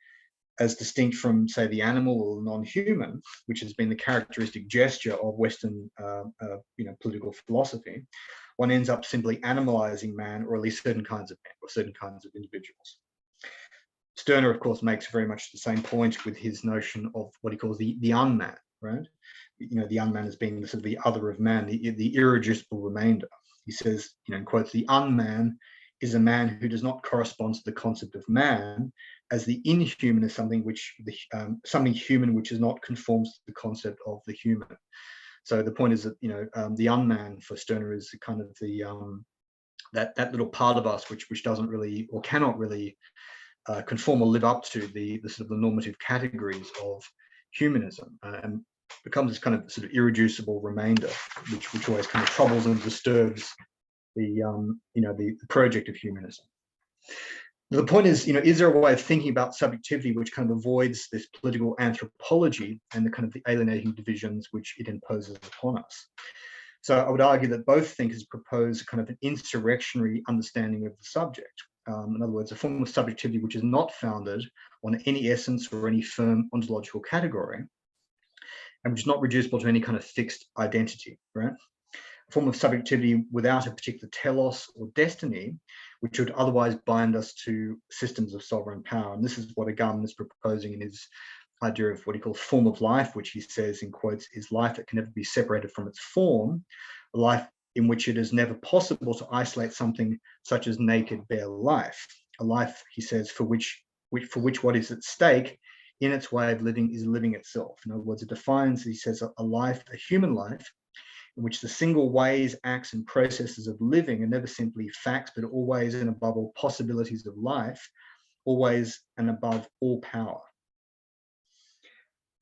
as distinct from, say, the animal or non-human, which has been the characteristic gesture of Western, political philosophy, one ends up simply animalizing man, or at least certain kinds of men, or certain kinds of individuals. Stirner, of course, makes very much the same point with his notion of what he calls the unman, right? The unman as being the sort of the other of man, the irreducible remainder. He says, in quotes, the unman is a man who does not correspond to the concept of man, as the inhuman is something which something human which is not conforms to the concept of the human. So the point is that the unman for Stirner is kind of the that little part of us which doesn't really or cannot really conform or live up to the sort of the normative categories of humanism, and becomes this kind of sort of irreducible remainder, which always kind of troubles and disturbs the project of humanism. The point is there a way of thinking about subjectivity which kind of avoids this political anthropology and the kind of the alienating divisions which it imposes upon us? So I would argue that both thinkers propose kind of an insurrectionary understanding of the subject. In other words, a form of subjectivity which is not founded on any essence or any firm ontological category, and which is not reducible to any kind of fixed identity, right? A form of subjectivity without a particular telos or destiny, which would otherwise bind us to systems of sovereign power. And this is what Agamben is proposing in his idea of what he calls form of life, which he says, in quotes, is life that can never be separated from its form, a life in which it is never possible to isolate something such as naked, bare life, a life, he says, for which what is at stake in its way of living is living itself. In other words, it defines, he says, a life, a human life, in which the single ways, acts, and processes of living are never simply facts, but always and above all possibilities of life, always and above all power.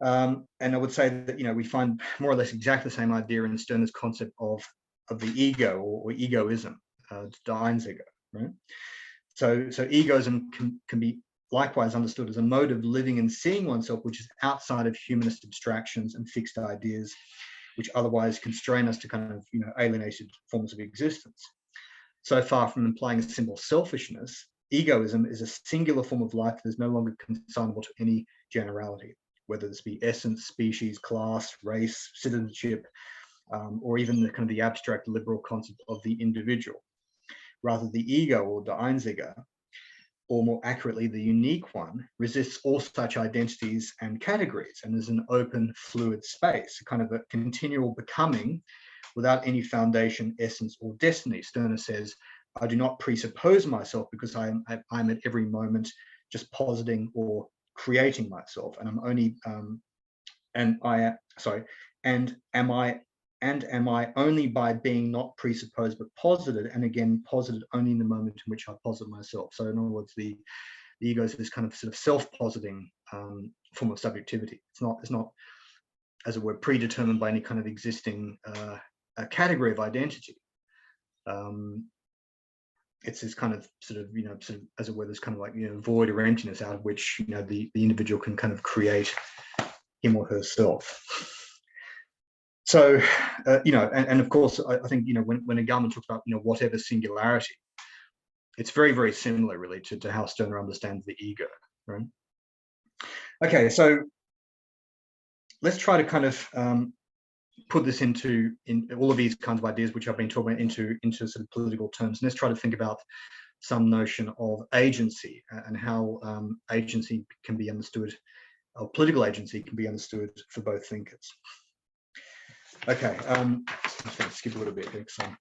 And I would say that we find more or less exactly the same idea in Stirner's concept of the ego or egoism, der Einzige, right? So egoism can be likewise understood as a mode of living and seeing oneself which is outside of humanist abstractions and fixed ideas, which otherwise constrain us to kind of alienated forms of existence. So far from implying a simple selfishness, egoism is a singular form of life that is no longer consignable to any generality, whether this be essence, species, class, race, citizenship, or even the kind of the abstract liberal concept of the individual. Rather, the ego, or der Einzige, or more accurately, the unique one, resists all such identities and categories and is an open, fluid space, a kind of a continual becoming without any foundation, essence, or destiny. Stirner says, I do not presuppose myself because I'm at every moment just positing or creating myself, and I'm only am I only by being not presupposed but posited, and again posited only in the moment in which I posit myself. So in other words, the ego is this kind of sort of self-positing form of subjectivity. It's not, as it were, predetermined by any kind of existing category of identity. It's this kind of sort of as it were, this kind of like void or emptiness out of which the individual can kind of create him or herself. So and of course I think when Agamben talks about whatever singularity, it's very, very similar really to how Stirner understands the ego, right? Okay, so let's try to kind of put this in all of these kinds of ideas which I've been talking about into sort of political terms. And let's try to think about some notion of agency and how agency can be understood, or political agency can be understood for both thinkers. Okay, I'm just going to skip a little bit here because I'm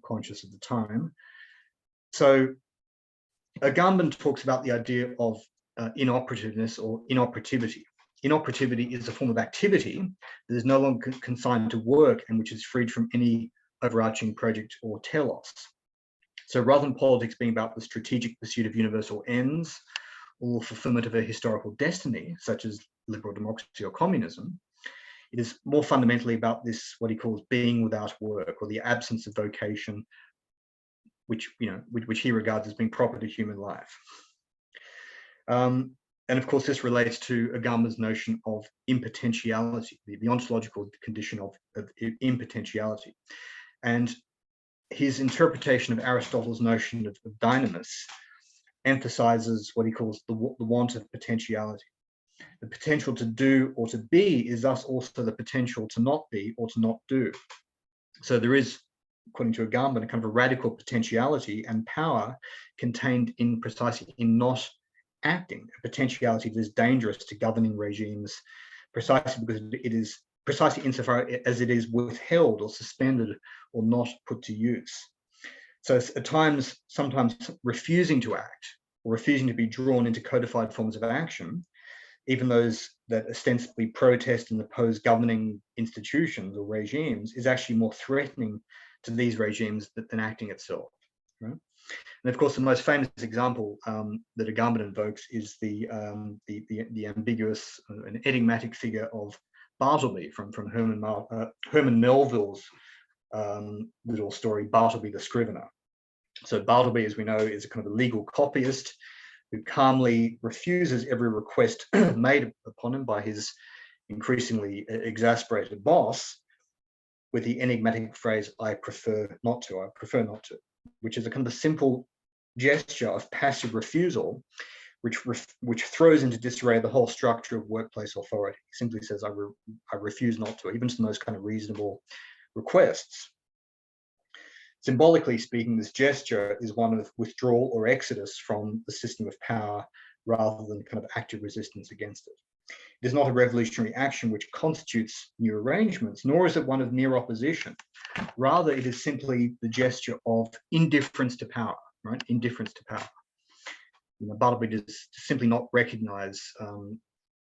conscious of the time. So Agamben talks about the idea of inoperativeness or inoperativity. Inoperativity is a form of activity that is no longer consigned to work and which is freed from any overarching project or telos. So rather than politics being about the strategic pursuit of universal ends or fulfillment of a historical destiny, such as liberal democracy or communism, it is more fundamentally about this, what he calls being without work, or the absence of vocation, which he regards as being proper to human life. And of course, this relates to Agamben's notion of impotentiality, the ontological condition of impotentiality. And his interpretation of Aristotle's notion of dynamis emphasizes what he calls the want of potentiality. The potential to do or to be is thus also the potential to not be or to not do. So there is, according to Agamben, a kind of a radical potentiality and power contained in precisely in not acting, a potentiality that is dangerous to governing regimes, precisely because it is precisely insofar as it is withheld or suspended or not put to use. So at times, sometimes refusing to act or refusing to be drawn into codified forms of action, even those that ostensibly protest and oppose governing institutions or regimes, is actually more threatening to these regimes than acting itself. Right? And of course, the most famous example that Agamben invokes is the ambiguous and enigmatic figure of Bartleby from Herman Melville's little story, Bartleby the Scrivener. So Bartleby, as we know, is a kind of a legal copyist who calmly refuses every request made upon him by his increasingly exasperated boss with the enigmatic phrase, I prefer not to, which is a kind of a simple gesture of passive refusal, which throws into disarray the whole structure of workplace authority. He simply says, I refuse not to, even to the most kind of reasonable requests. Symbolically speaking, this gesture is one of withdrawal or exodus from the system of power rather than kind of active resistance against it. It is not a revolutionary action which constitutes new arrangements, nor is it one of mere opposition. Rather, it is simply the gesture of indifference to power, right? Indifference to power. Bartleby does simply not recognize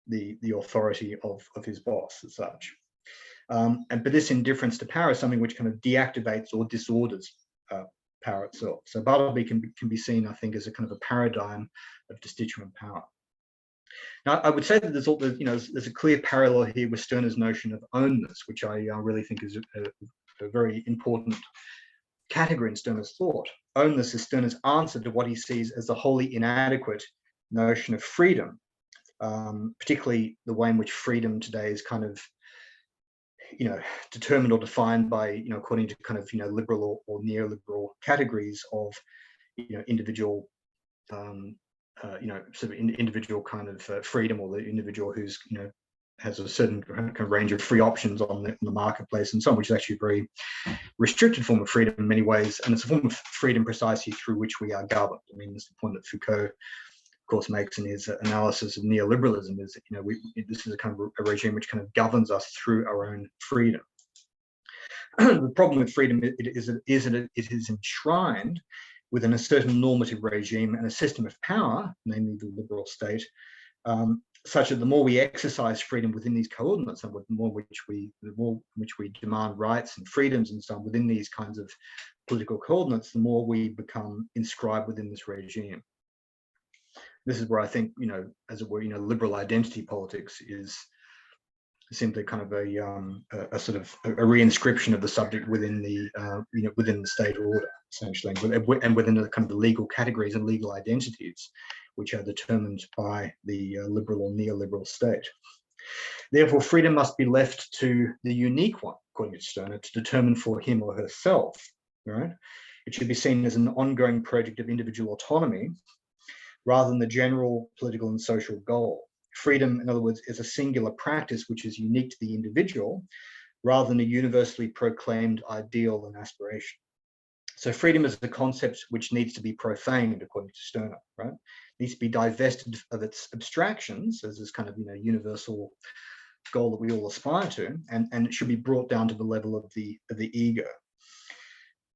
the authority of his boss as such. But this indifference to power is something which kind of deactivates or disorders power itself. So Bartleby can be seen, I think, as a kind of a paradigm of destituent power. Now, I would say that there's a clear parallel here with Stirner's notion of ownness, which I really think is a very important category in Stirner's thought. Ownness is Stirner's answer to what he sees as the wholly inadequate notion of freedom, particularly the way in which freedom today is kind of determined or defined by, according to kind of, liberal or neoliberal categories of, individual, sort of individual kind of freedom, or the individual who's, has a certain kind of range of free options on the marketplace and so on, which is actually a very restricted form of freedom in many ways. And it's a form of freedom precisely through which we are governed. I mean, it's the point that Foucault, of course, makes in his analysis of neoliberalism, is that, this is a kind of a regime which kind of governs us through our own freedom. The problem with freedom is that it is enshrined within a certain normative regime and a system of power, namely the liberal state, such that the more we exercise freedom within these coordinates, and the more which we demand rights and freedoms and so on within these kinds of political coordinates, the more we become inscribed within this regime. This is where I think, as it were, liberal identity politics is simply kind of a sort of a reinscription of the subject within the within the state order, essentially, and within the kind of the legal categories and legal identities which are determined by the liberal or neoliberal state. Therefore, freedom must be left to the unique one, according to Stirner, to determine for him or herself. Right? It should be seen as an ongoing project of individual autonomy, rather than the general political and social goal. Freedom, in other words, is a singular practice which is unique to the individual, rather than a universally proclaimed ideal and aspiration. So freedom is a concept which needs to be profaned, according to Stirner, right? It needs to be divested of its abstractions as this kind of, universal goal that we all aspire to, and it should be brought down to the level of the ego.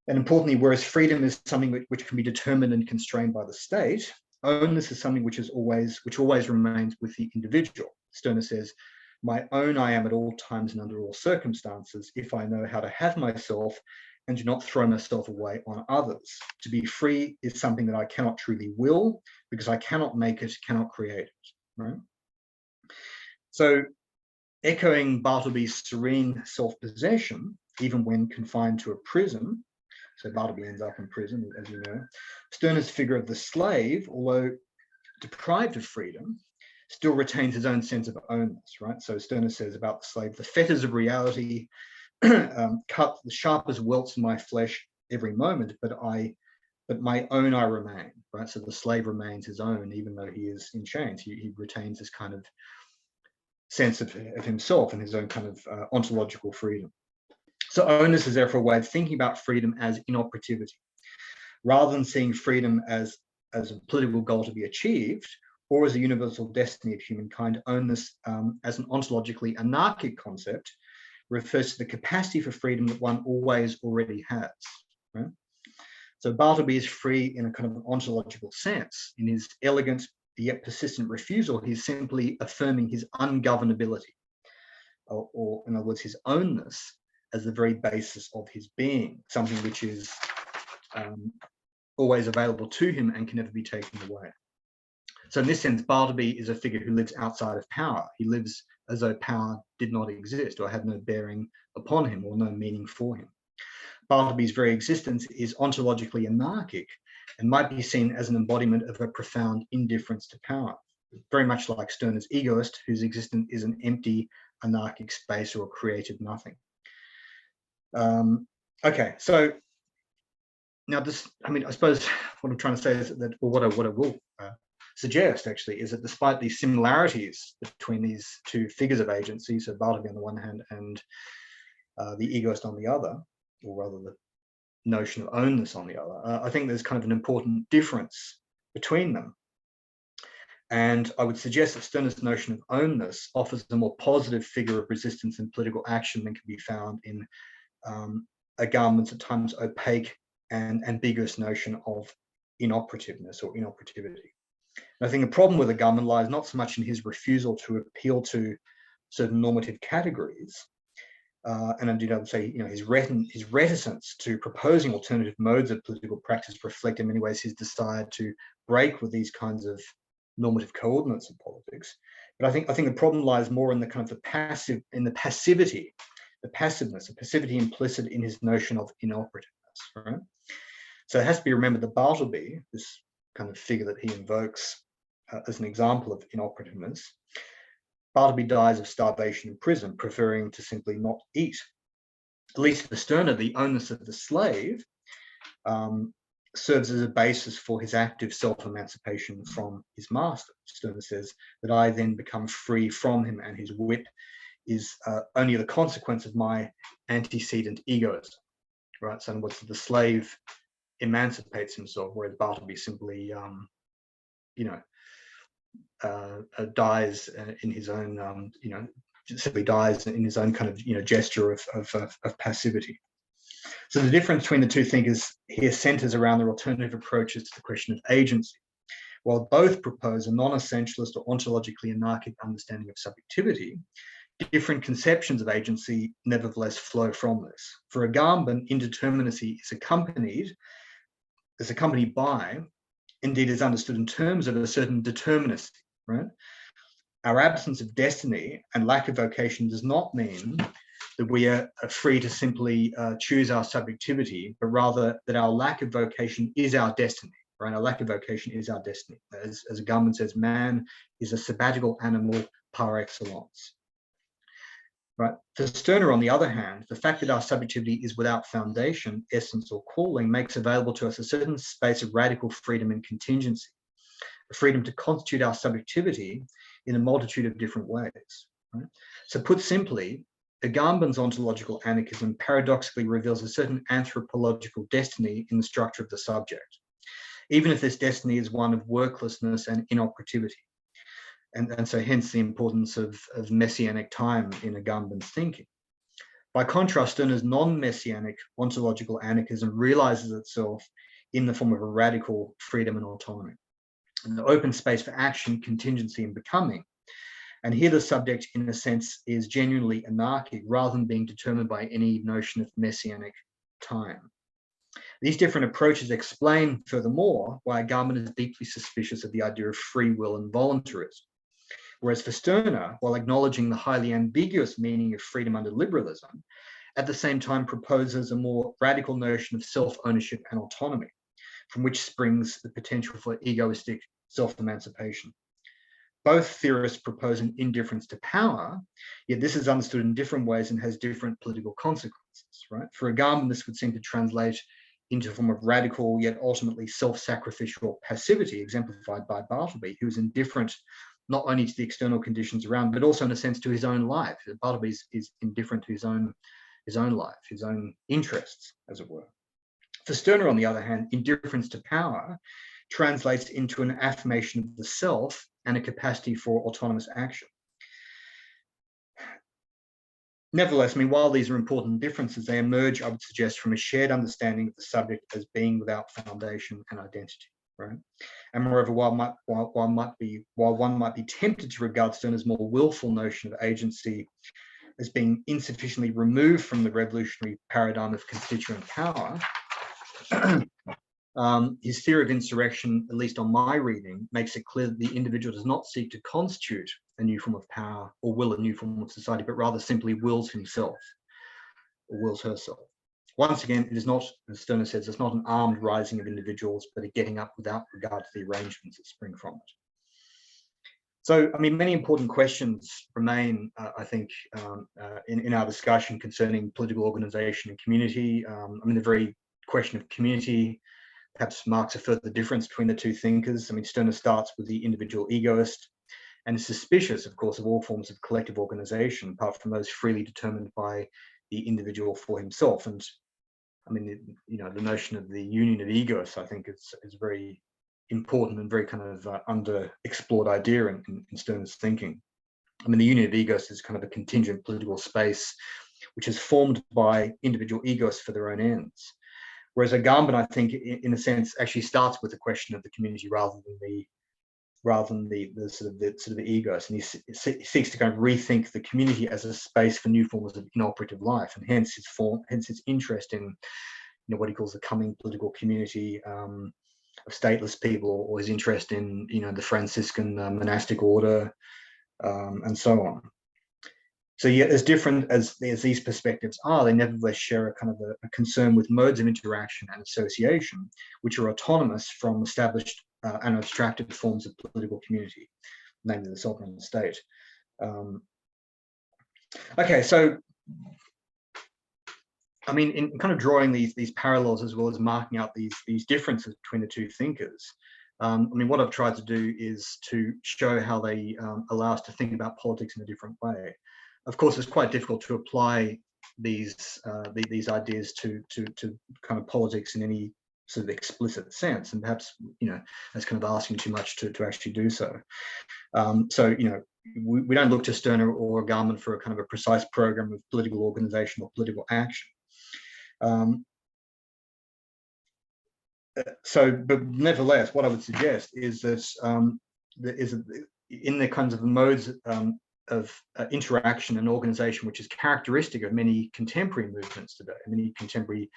And importantly, whereas freedom is something which can be determined and constrained by the state, ownness is something which always remains with the individual. Stirner says, my own I am at all times and under all circumstances, if I know how to have myself and do not throw myself away on others. To be free is something that I cannot truly will, because I cannot make it, cannot create it, right? So echoing Bartleby's serene self-possession, even when confined to a prison, so Bartleby ends up in prison, as you know, Stirner's figure of the slave, although deprived of freedom, still retains his own sense of ownness, right? So Stirner says about the slave, the fetters of reality cut the sharp as welts in my flesh every moment, but my own I remain, right? So the slave remains his own, even though he is in chains. He retains this kind of sense of himself and his own kind of ontological freedom. So ownness is therefore a way of thinking about freedom as inoperativity, rather than seeing freedom as a political goal to be achieved, or as a universal destiny of humankind. Ownness as an ontologically anarchic concept refers to the capacity for freedom that one always already has. Right? So Bartleby is free in a kind of an ontological sense. In his elegant yet persistent refusal, he's simply affirming his ungovernability, or in other words, his ownness as the very basis of his being, something which is always available to him and can never be taken away. So in this sense, Bartleby is a figure who lives outside of power. He lives as though power did not exist or had no bearing upon him or no meaning for him. Bartleby's very existence is ontologically anarchic and might be seen as an embodiment of a profound indifference to power, very much like Stirner's egoist, whose existence is an empty anarchic space or created nothing. Okay, so now this, I mean, I suppose what I'm trying to say is that, or what I will suggest actually, is that despite these similarities between these two figures of agency, so Bartleby on the one hand and the egoist on the other, or rather the notion of ownness on the other, I think there's kind of an important difference between them. And I would suggest that Stirner's notion of ownness offers a more positive figure of resistance and political action than can be found in Agamben's at times opaque and ambiguous notion of inoperativeness or inoperativity. And I think the problem with Agamben lies not so much in his refusal to appeal to certain normative categories, and indeed I would say, his reticence to proposing alternative modes of political practice reflect in many ways his desire to break with these kinds of normative coordinates of politics. But I think the problem lies more in the kind of the passivity, the passivity implicit in his notion of inoperativeness, right? So it has to be remembered that Bartleby, this kind of figure that he invokes as an example of inoperativeness, Bartleby dies of starvation in prison, preferring to simply not eat. At least for Stirner, the ownness of the slave serves as a basis for his active self-emancipation from his master. Stirner says that I then become free from him, and his whip is only the consequence of my antecedent egoism, right? So in other words, the slave emancipates himself, whereas Bartleby simply, dies in his own, simply dies in his own kind of, gesture of passivity. So the difference between the two thinkers here centers around their alternative approaches to the question of agency. While both propose a non-essentialist or ontologically anarchic understanding of subjectivity, different conceptions of agency nevertheless flow from this. For Agamben, indeterminacy is accompanied by, indeed is understood in terms of a certain determinacy, right? Our absence of destiny and lack of vocation does not mean that we are free to simply choose our subjectivity, but rather that our lack of vocation is our destiny, right? Our lack of vocation is our destiny. As Agamben says, man is a sabbatical animal par excellence. Right. For Stirner, on the other hand, the fact that our subjectivity is without foundation, essence, or calling makes available to us a certain space of radical freedom and contingency, a freedom to constitute our subjectivity in a multitude of different ways. Right? So put simply, Agamben's ontological anarchism paradoxically reveals a certain anthropological destiny in the structure of the subject, even if this destiny is one of worklessness and inoperativity. And so hence the importance of messianic time in Agamben's thinking. By contrast, Stirner's non-messianic ontological anarchism realizes itself in the form of a radical freedom and autonomy, and the open space for action, contingency, and becoming. And here the subject, in a sense, is genuinely anarchic rather than being determined by any notion of messianic time. These different approaches explain, furthermore, why Agamben is deeply suspicious of the idea of free will and voluntarism. Whereas for Stirner, while acknowledging the highly ambiguous meaning of freedom under liberalism, at the same time proposes a more radical notion of self-ownership and autonomy, from which springs the potential for egoistic self-emancipation. Both theorists propose an indifference to power, yet this is understood in different ways and has different political consequences, right? For Agamben, this would seem to translate into a form of radical yet ultimately self-sacrificial passivity, exemplified by Bartleby, who is indifferent not only to the external conditions around, but also in a sense to his own life. Bartleby is indifferent to his own life, his own interests, as it were. For Stirner, on the other hand, indifference to power translates into an affirmation of the self and a capacity for autonomous action. Nevertheless, I mean, while these are important differences, they emerge, I would suggest, from a shared understanding of the subject as being without foundation and identity, right? And moreover, while one might be tempted to regard Stirner's more willful notion of agency as being insufficiently removed from the revolutionary paradigm of constituent power, his theory of insurrection, at least on my reading, makes it clear that the individual does not seek to constitute a new form of power or will a new form of society, but rather simply wills himself or wills herself. Once again, it is not, as Stirner says, it's not an armed rising of individuals, but a getting up without regard to the arrangements that spring from it. So, I mean, many important questions remain, I think, in our discussion concerning political organization and community. I mean, the very question of community perhaps marks a further difference between the two thinkers. I mean, Stirner starts with the individual egoist and is suspicious, of course, of all forms of collective organization, apart from those freely determined by the individual for himself. And I mean, you know, the notion of the union of egos, I think, is very important and very kind of underexplored idea in Stirner's thinking. I mean, the union of egos is kind of a contingent political space which is formed by individual egos for their own ends. Whereas Agamben, I think, in a sense, actually starts with the question of the community rather than the sort of the egos, and he seeks to kind of rethink the community as a space for new forms of inoperative life, and hence his interest in, you know, what he calls the coming political community of stateless people, or his interest in, you know, the Franciscan monastic order, and so on. So yet, as different as these perspectives are, they nevertheless share a kind of a concern with modes of interaction and association, which are autonomous from established and abstracted forms of political community, namely the sovereign state. Okay, so I mean, in kind of drawing these parallels as well as marking out these differences between the two thinkers, I mean, what I've tried to do is to show how they allow us to think about politics in a different way. Of course, it's quite difficult to apply these ideas to kind of politics in any sort of explicit sense, and perhaps, you know, that's kind of asking too much to actually do so. So, you know, we don't look to Stirner or Agamben for a kind of a precise program of political organization or political action. But nevertheless, what I would suggest is that in the kinds of modes of interaction and organization, which is characteristic of many contemporary movements today, many contemporary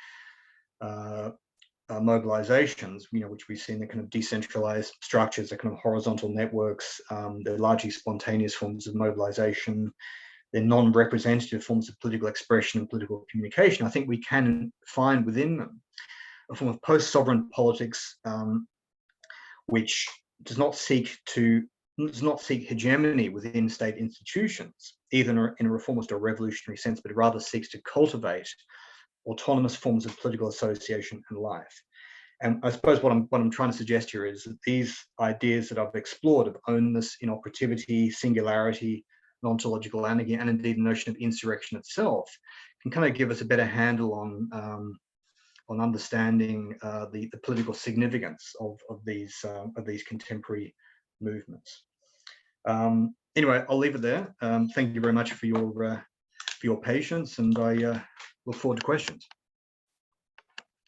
mobilizations, you know, which we see in the kind of decentralized structures, the kind of horizontal networks, they're largely spontaneous forms of mobilization, they're non-representative forms of political expression and political communication. I think we can find within them a form of post-sovereign politics, which does not seek hegemony within state institutions, either in a reformist or revolutionary sense, but rather seeks to cultivate autonomous forms of political association and life. And I suppose what I'm trying to suggest here is that these ideas that I've explored of ownness, inoperativity, singularity, ontological anarchy, and indeed the notion of insurrection itself, can kind of give us a better handle on understanding the political significance of these contemporary movements. Anyway, I'll leave it there. Thank you very much for your patience, and I look forward to questions.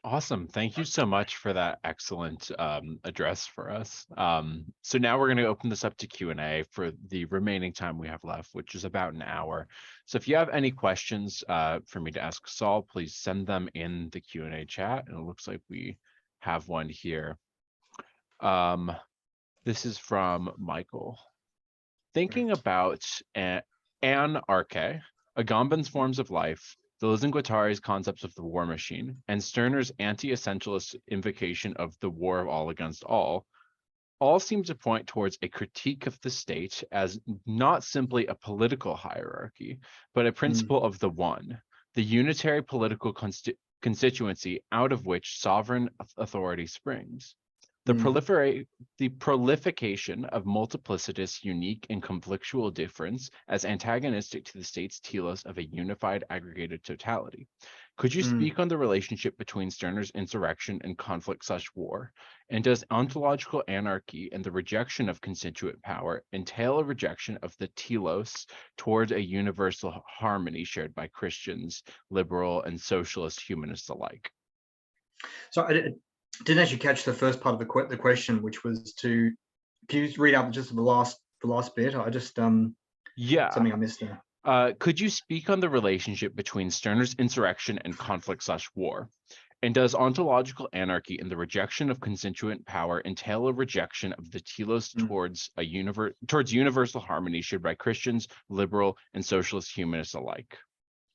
Awesome. Thank you so much for that excellent address for us. So now we're going to open this up to Q&A for the remaining time we have left, which is about an hour. So if you have any questions for me to ask Saul, please send them in the Q&A chat. And it looks like we have one here. This is from Michael. Thinking about anarchy, Agamben's forms of life, Deleuze and Guattari's concepts of the war machine, and Stirner's anti-essentialist invocation of the war of all against all seem to point towards a critique of the state as not simply a political hierarchy, but a principle of the one, the unitary political constituency out of which sovereign authority springs. The proliferation of multiplicitous, unique, and conflictual difference as antagonistic to the state's telos of a unified, aggregated totality. Could you speak on the relationship between Stirner's insurrection and conflict/war? And does ontological anarchy and the rejection of constituent power entail a rejection of the telos towards a universal harmony shared by Christians, liberal, and socialist humanists alike? So I didn't actually catch the first part of the question, which was to, can you read out just the last bit? I just Yeah. something I missed there. Could you speak on the relationship between Stirner's insurrection and conflict/war? And does ontological anarchy and the rejection of constituent power entail a rejection of the telos towards universal harmony shared by Christians, liberal, and socialist humanists alike?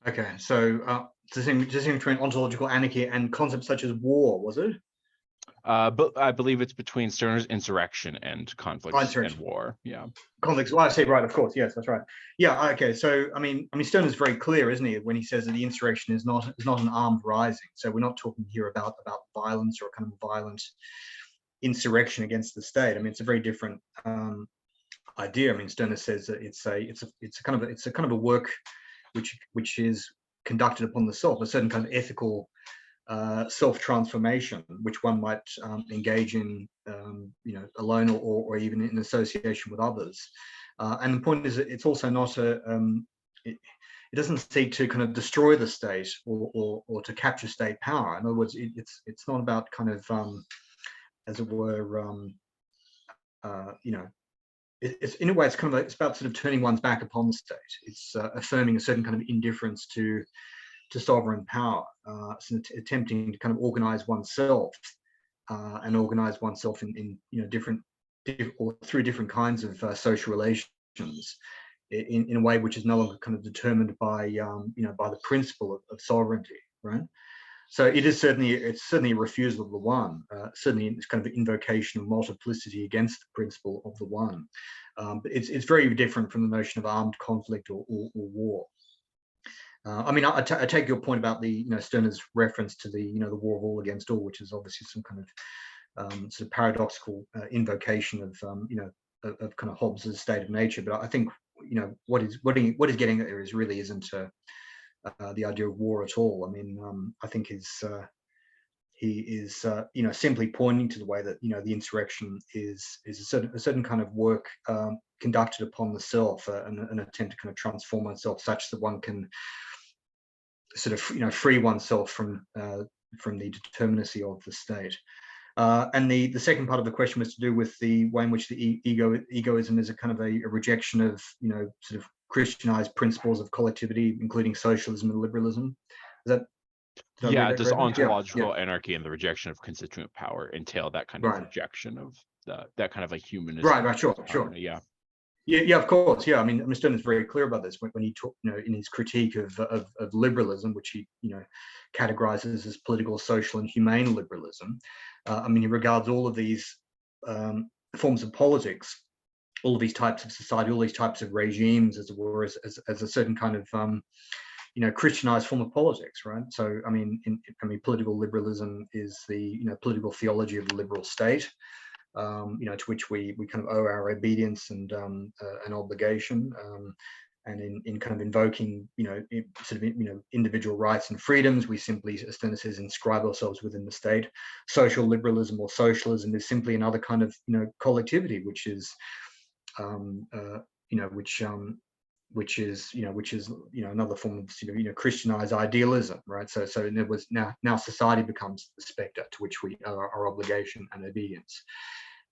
Okay, so distinction between ontological anarchy and concepts such as war, was it? But I believe it's between Stirner's insurrection and conflicts and war. Yeah. Conflicts. Well, I say right, of course. Yes, that's right. Yeah. Okay. So I mean, Stirner's very clear, isn't he, when he says that the insurrection is not an armed rising. So we're not talking here about violence or kind of violent insurrection against the state. I mean, it's a very different idea. I mean, Stirner says that it's a kind of a work which is conducted upon the self, a certain kind of ethical self-transformation, which one might engage in, alone or even in association with others. And the point is that it's also not it doesn't seek to kind of destroy the state or to capture state power. In other words, it's not about kind of, as it were, it's in a way, it's kind of it's about sort of turning one's back upon the state. It's affirming a certain kind of indifference to sovereign power, so attempting to kind of organize oneself and organize oneself in different or through different kinds of social relations in a way which is no longer kind of determined by by the principle of sovereignty, right? So it's certainly a refusal of the one, certainly it's kind of an invocation of multiplicity against the principle of the one. But it's very different from the notion of armed conflict or war. I mean, I take your point about the Stirner's reference to the the war of all against all, which is obviously some kind of sort of paradoxical invocation of of kind of Hobbes's state of nature. But I think what he's getting at there really isn't the idea of war at all. I mean, I think he is simply pointing to the way that the insurrection is a certain kind of work conducted upon the self, an attempt to kind of transform oneself such that one can sort of free oneself from the determinacy of the state. And the second part of the question was to do with the way in which the egoism is a kind of a rejection of sort of Christianized principles of collectivity, including socialism and liberalism. Is that does ontological anarchy and the rejection of constituent power entail that kind of rejection of that kind of a humanism? Right, sure. Yeah, of course. Yeah, I mean, Stirner is very clear about this when he talked, in his critique of liberalism, which he, categorizes as political, social, and humane liberalism. I mean, he regards all of these forms of politics, all of these types of society, all these types of regimes, as it were, as a certain kind of Christianized form of politics, right? So, I mean, political liberalism is the political theology of the liberal state. To which we kind of owe our obedience and an obligation, and in kind of invoking individual rights and freedoms, we simply, as Stirner says, inscribe ourselves within the state. Social liberalism or socialism is simply another kind of collectivity, which is which is another form of Christianized idealism, right? So in other words, now society becomes the spectre to which we owe our obligation and obedience.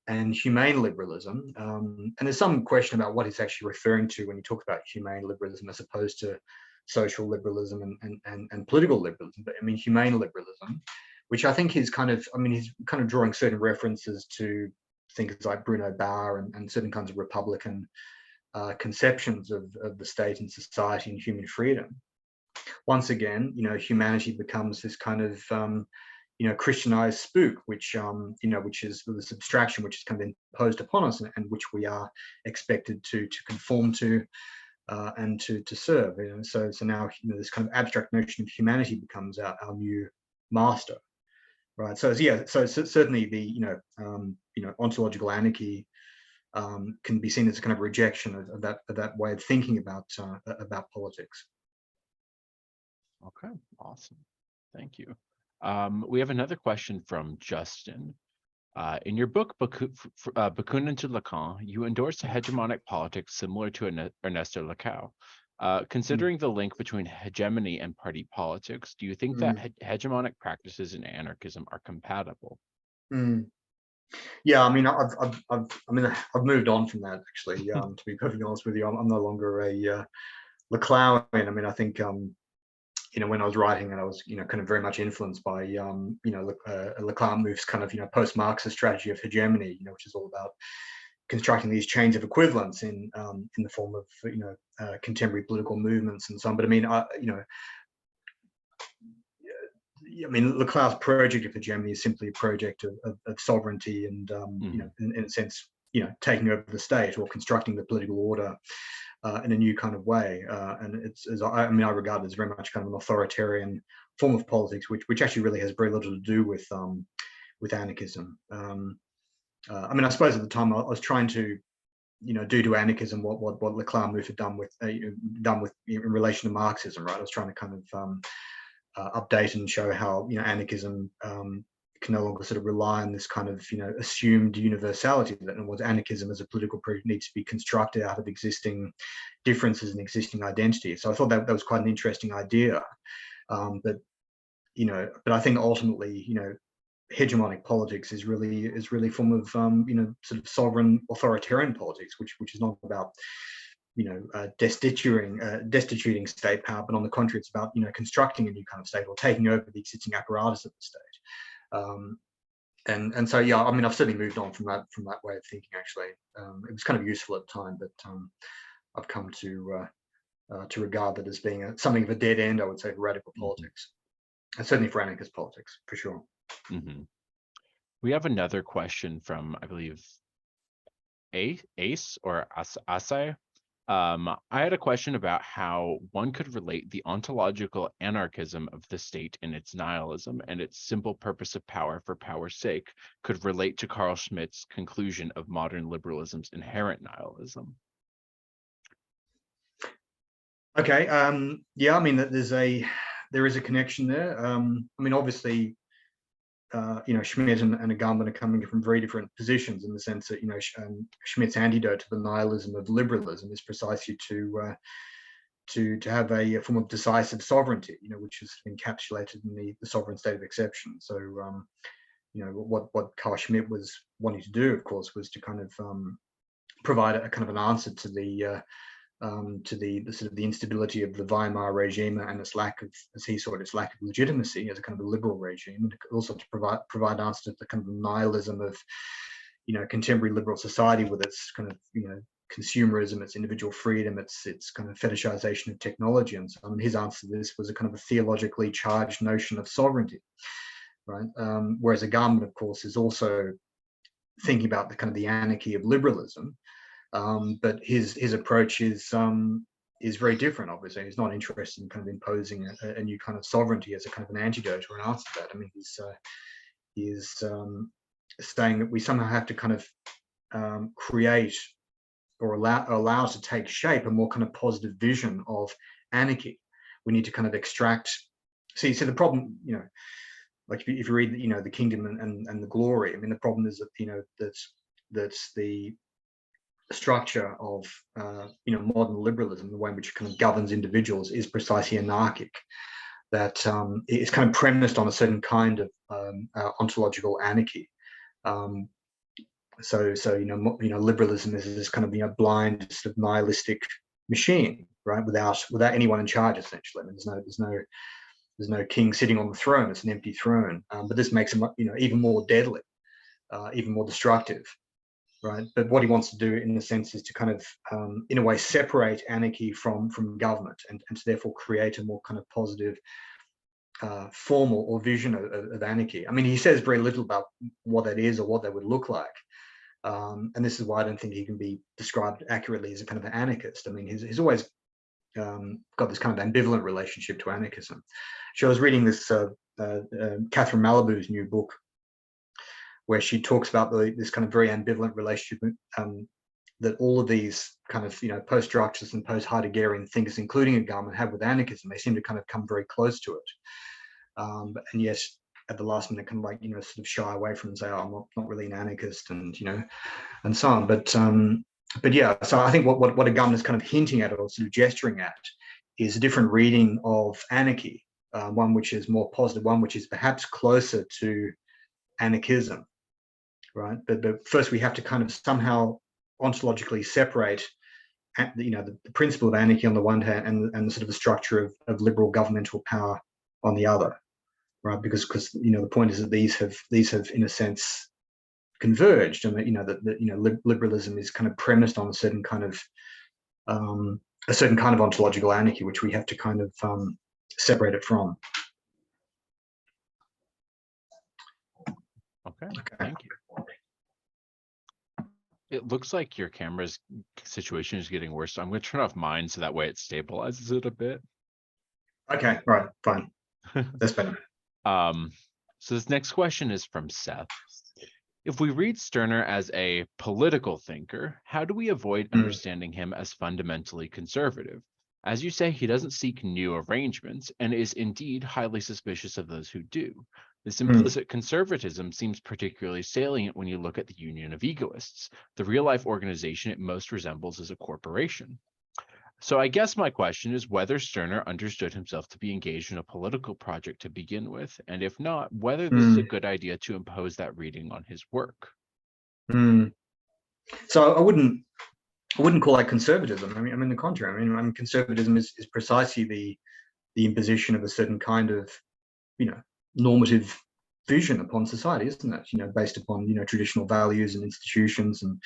And humane liberalism, and there's some question about what he's actually referring to when he talks about humane liberalism as opposed to social liberalism and political liberalism. But I mean, humane liberalism, which I think is kind of, he's kind of drawing certain references to thinkers like Bruno Bauer and certain kinds of Republican conceptions of the state and society and human freedom. Once again, humanity becomes this kind of Christianized spook, which is this abstraction which is kind of imposed upon us and which we are expected to conform to and to serve. So now this kind of abstract notion of humanity becomes our new master. right? So yeah, so certainly the ontological anarchy can be seen as a kind of rejection of that way of thinking about politics. Okay, awesome. Thank you. We have another question from Justin. In your book, Bakunin to Lacan, you endorse a hegemonic politics similar to Ernesto Lacau. Considering the link between hegemony and party politics, do you think that hegemonic practices and anarchism are compatible? Yeah, I mean, I've moved on from that actually. To be perfectly honest with you, I'm no longer a Lacauian. I mean, I think when I was writing, and I was kind of very much influenced by Laclau moves kind of post-Marxist strategy of hegemony, which is all about constructing these chains of equivalence in the form of contemporary political movements and so on. But I mean, Lacau's project of hegemony is simply a project of sovereignty and in a sense taking over the state or constructing the political order in a new kind of way. And I regard it as very much kind of an authoritarian form of politics, which actually really has very little to do with anarchism. I suppose at the time I was trying to do to anarchism what Laclau Move had done with in relation to Marxism, right? I was trying to kind of update and show how anarchism can no longer sort of rely on this kind of assumed universality, that in what anarchism as a political project needs to be constructed out of existing differences and existing identities. So I thought that was quite an interesting idea, but I think ultimately hegemonic politics is really a form of sort of sovereign authoritarian politics, which is not about destituting state power, but on the contrary, it's about constructing a new kind of state or taking over the existing apparatus of the state. And so yeah, I mean, I've certainly moved on from that way of thinking. Actually, it was kind of useful at the time, but I've come to regard that as being something of a dead end, I would say, for radical politics, and certainly for anarchist politics, for sure. We have another question from, I believe, Ace or Asai. I had a question about how one could relate the ontological anarchism of the state and its nihilism and its simple purpose of power for power's sake could relate to Carl Schmitt's conclusion of modern liberalism's inherent nihilism. Okay. Yeah, I mean, there is a connection there. I mean, obviously, Schmitt and Agamben are coming from very different positions, in the sense that Schmitt's antidote to the nihilism of liberalism is precisely to have a form of decisive sovereignty, which is encapsulated in the sovereign state of exception. So what Carl Schmitt was wanting to do, of course, was to kind of provide a kind of an answer to the sort of the instability of the Weimar regime and its lack of, as he saw it, its lack of legitimacy as a kind of a liberal regime, and also to provide answer to the kind of nihilism of contemporary liberal society with its kind of consumerism, its individual freedom, its kind of fetishization of technology. And so his answer to this was a kind of a theologically charged notion of sovereignty, right? Whereas Agamben, of course, is also thinking about the kind of the anarchy of liberalism. But his approach is very different. Obviously, he's not interested in kind of imposing a new kind of sovereignty as a kind of an antidote or an answer to that. I mean, he's saying that we somehow have to kind of create or allow to take shape a more kind of positive vision of anarchy. We need to kind of extract. See, the problem, like if you read, The Kingdom and the Glory. I mean, the problem is that that's the structure of modern liberalism, the way in which it kind of governs individuals, is precisely anarchic. That it's kind of premised on a certain kind of ontological anarchy. So liberalism is this kind of blind, sort of nihilistic machine, right? Without anyone in charge, essentially. I mean, there's no king sitting on the throne. It's an empty throne. But this makes him even more deadly, even more destructive. Right, but what he wants to do, in a sense, is to kind of, in a way, separate anarchy from government, and to therefore create a more kind of positive, formal or vision of anarchy. I mean, he says very little about what that is or what that would look like, and this is why I don't think he can be described accurately as a kind of an anarchist. I mean, he's always got this kind of ambivalent relationship to anarchism. So I was reading this Catherine Malibu's new book, where she talks about this kind of very ambivalent relationship that all of these kind of post-Structuralist and post-Heideggerian thinkers, including Agamben, have with anarchism. They seem to kind of come very close to it, and yet at the last minute, kind of sort of shy away from it and say, "Oh, I'm not really an anarchist," and and so on. But yeah, so I think what Agamben is kind of hinting at, or sort of gesturing at, is a different reading of anarchy, one which is more positive, one which is perhaps closer to anarchism, right? But first we have to kind of somehow ontologically separate the principle of anarchy on the one hand and the sort of the structure of liberal governmental power on the other, right? Because the point is that these have in a sense converged, and that liberalism is kind of premised on a certain kind of ontological anarchy, which we have to kind of separate it from. Okay. Thank you. It looks like your camera's situation is getting worse, so I'm going to turn off mine so that way it stabilizes it a bit. Okay, right, fine. That's better. So this next question is from Seth. If we read Stirner as a political thinker, how do we avoid understanding him as fundamentally conservative? As you say, he doesn't seek new arrangements and is indeed highly suspicious of those who do. This implicit conservatism seems particularly salient when you look at the Union of Egoists. The real-life organization it most resembles is a corporation. So I guess my question is whether Stirner understood himself to be engaged in a political project to begin with, and if not, whether this is a good idea to impose that reading on his work. So I wouldn't call that conservatism. I mean the contrary. I mean conservatism is precisely the imposition of a certain kind of normative vision upon society, isn't it? Based upon traditional values and institutions and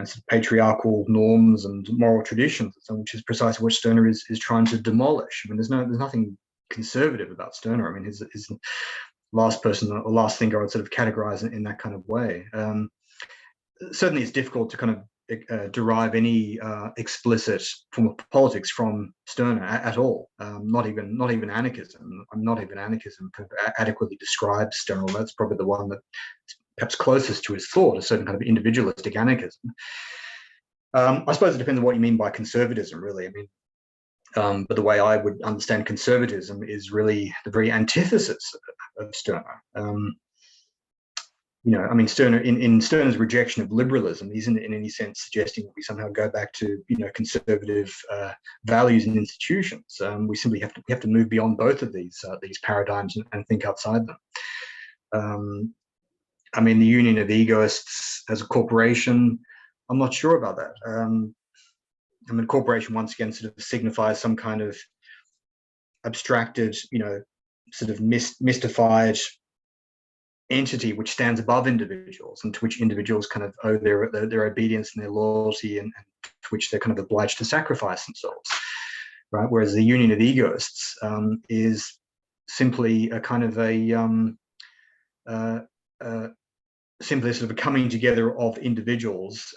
sort of patriarchal norms and moral traditions, which is precisely what Stirner is trying to demolish. I mean, there's nothing conservative about Stirner. I mean, his last person or last thinker I would sort of categorize it in that kind of way. Certainly, it's difficult to kind of derive any explicit form of politics from Stirner at all. Not even anarchism. Not even anarchism kind of adequately describes Stirner. That's probably the one that's perhaps closest to his thought, a certain kind of individualistic anarchism. I suppose it depends on what you mean by conservatism, really. I mean, but the way I would understand conservatism is really the very antithesis of Stirner. I mean, Stirner, in Stirner's rejection of liberalism, isn't in any sense suggesting that we somehow go back to conservative values and institutions. We simply have to move beyond both of these paradigms and think outside them. I mean, the Union of Egoists as a corporation, I'm not sure about that. I mean, corporation once again sort of signifies some kind of abstracted, sort of mystified entity which stands above individuals and to which individuals kind of owe their obedience and their loyalty, and to which they're kind of obliged to sacrifice themselves, right? Whereas the Union of Egoists is simply a kind of simply sort of a coming together of individuals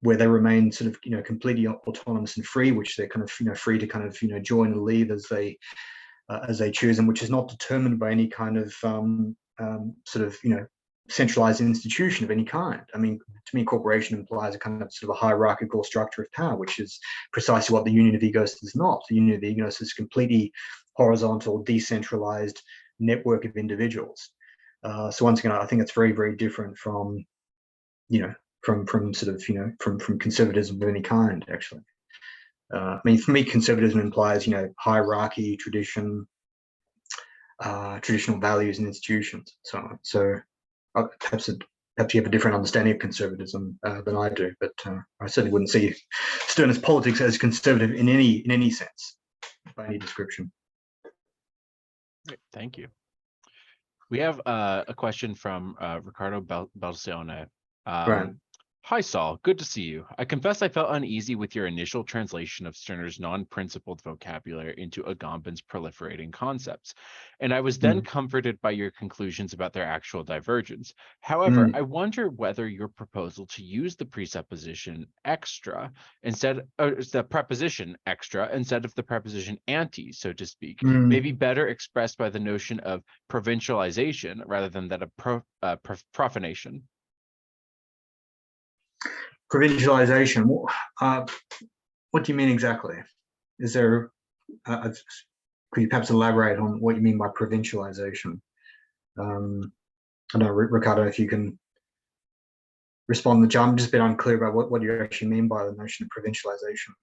where they remain sort of completely autonomous and free, which they're kind of free to kind of join and leave as they choose, and which is not determined by any kind of sort of centralized institution of any kind. I mean, to me, corporation implies a kind of sort of a hierarchical structure of power, which is precisely what the Union of Egoists is not. The Union of Egoists is a completely horizontal, decentralized network of individuals. So once again, I think it's very, very different from sort of from conservatism of any kind, actually. I mean, for me, conservatism implies hierarchy, tradition, traditional values and institutions. So perhaps you have a different understanding of conservatism than I do, but I certainly wouldn't see Stirner's politics as conservative in any sense, by any description. Great, thank you. We have a question from Ricardo Balcione. Right. Hi, Saul. Good to see you. I confess I felt uneasy with your initial translation of Stirner's non-principled vocabulary into Agamben's proliferating concepts, and I was then Mm, comforted by your conclusions about their actual divergence. However, mm, I wonder whether your proposal to use the presupposition extra instead, or the preposition extra instead of the preposition anti, so to speak, may mm. be better expressed by the notion of provincialization rather than that of profanation. Provincialization. Uh, what do you mean exactly? Is there? Could you perhaps elaborate on what you mean by provincialization? I don't know, Ricardo, if you can respond. I'm just a bit unclear about what you actually mean by the notion of provincialization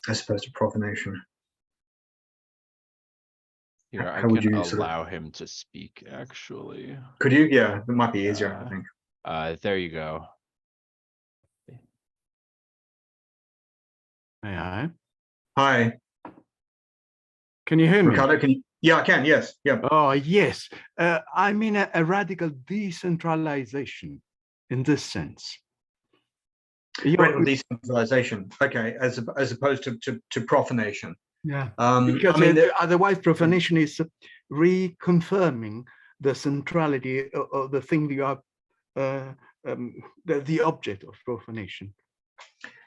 as opposed to profanation. Here, I How would can you sort of? allow him to speak, actually. Could you? Yeah, it might be easier, I Uh, think. there you go. May I? Hi, Can you hear me? Ricardo. Can you? Yeah, I can. Yes. Yeah. Oh, yes. I mean a radical decentralization in this sense. Radical decentralization. Okay, as opposed to profanation. Yeah, I because mean, otherwise profanation is reconfirming the centrality of the thing you are, the object of profanation.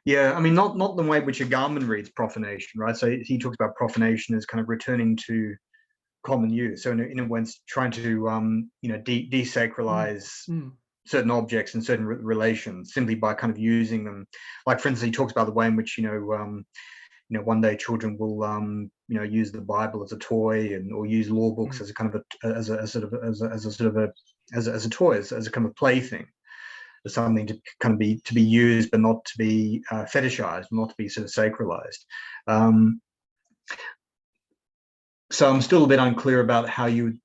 yeah, I mean, not the way which Agamben reads profanation, right? So he talks about profanation as kind of returning to common use. So in a way, it's trying to desacralize certain objects and certain relations simply by kind of using them. Like, for instance, he talks about the way in which one day children will use the Bible as a toy or use law books as a kind of as a toy, as a kind of plaything, as something to kind of be used but not to be fetishized, not to be sort of sacralized. So I'm still a bit unclear about how you would,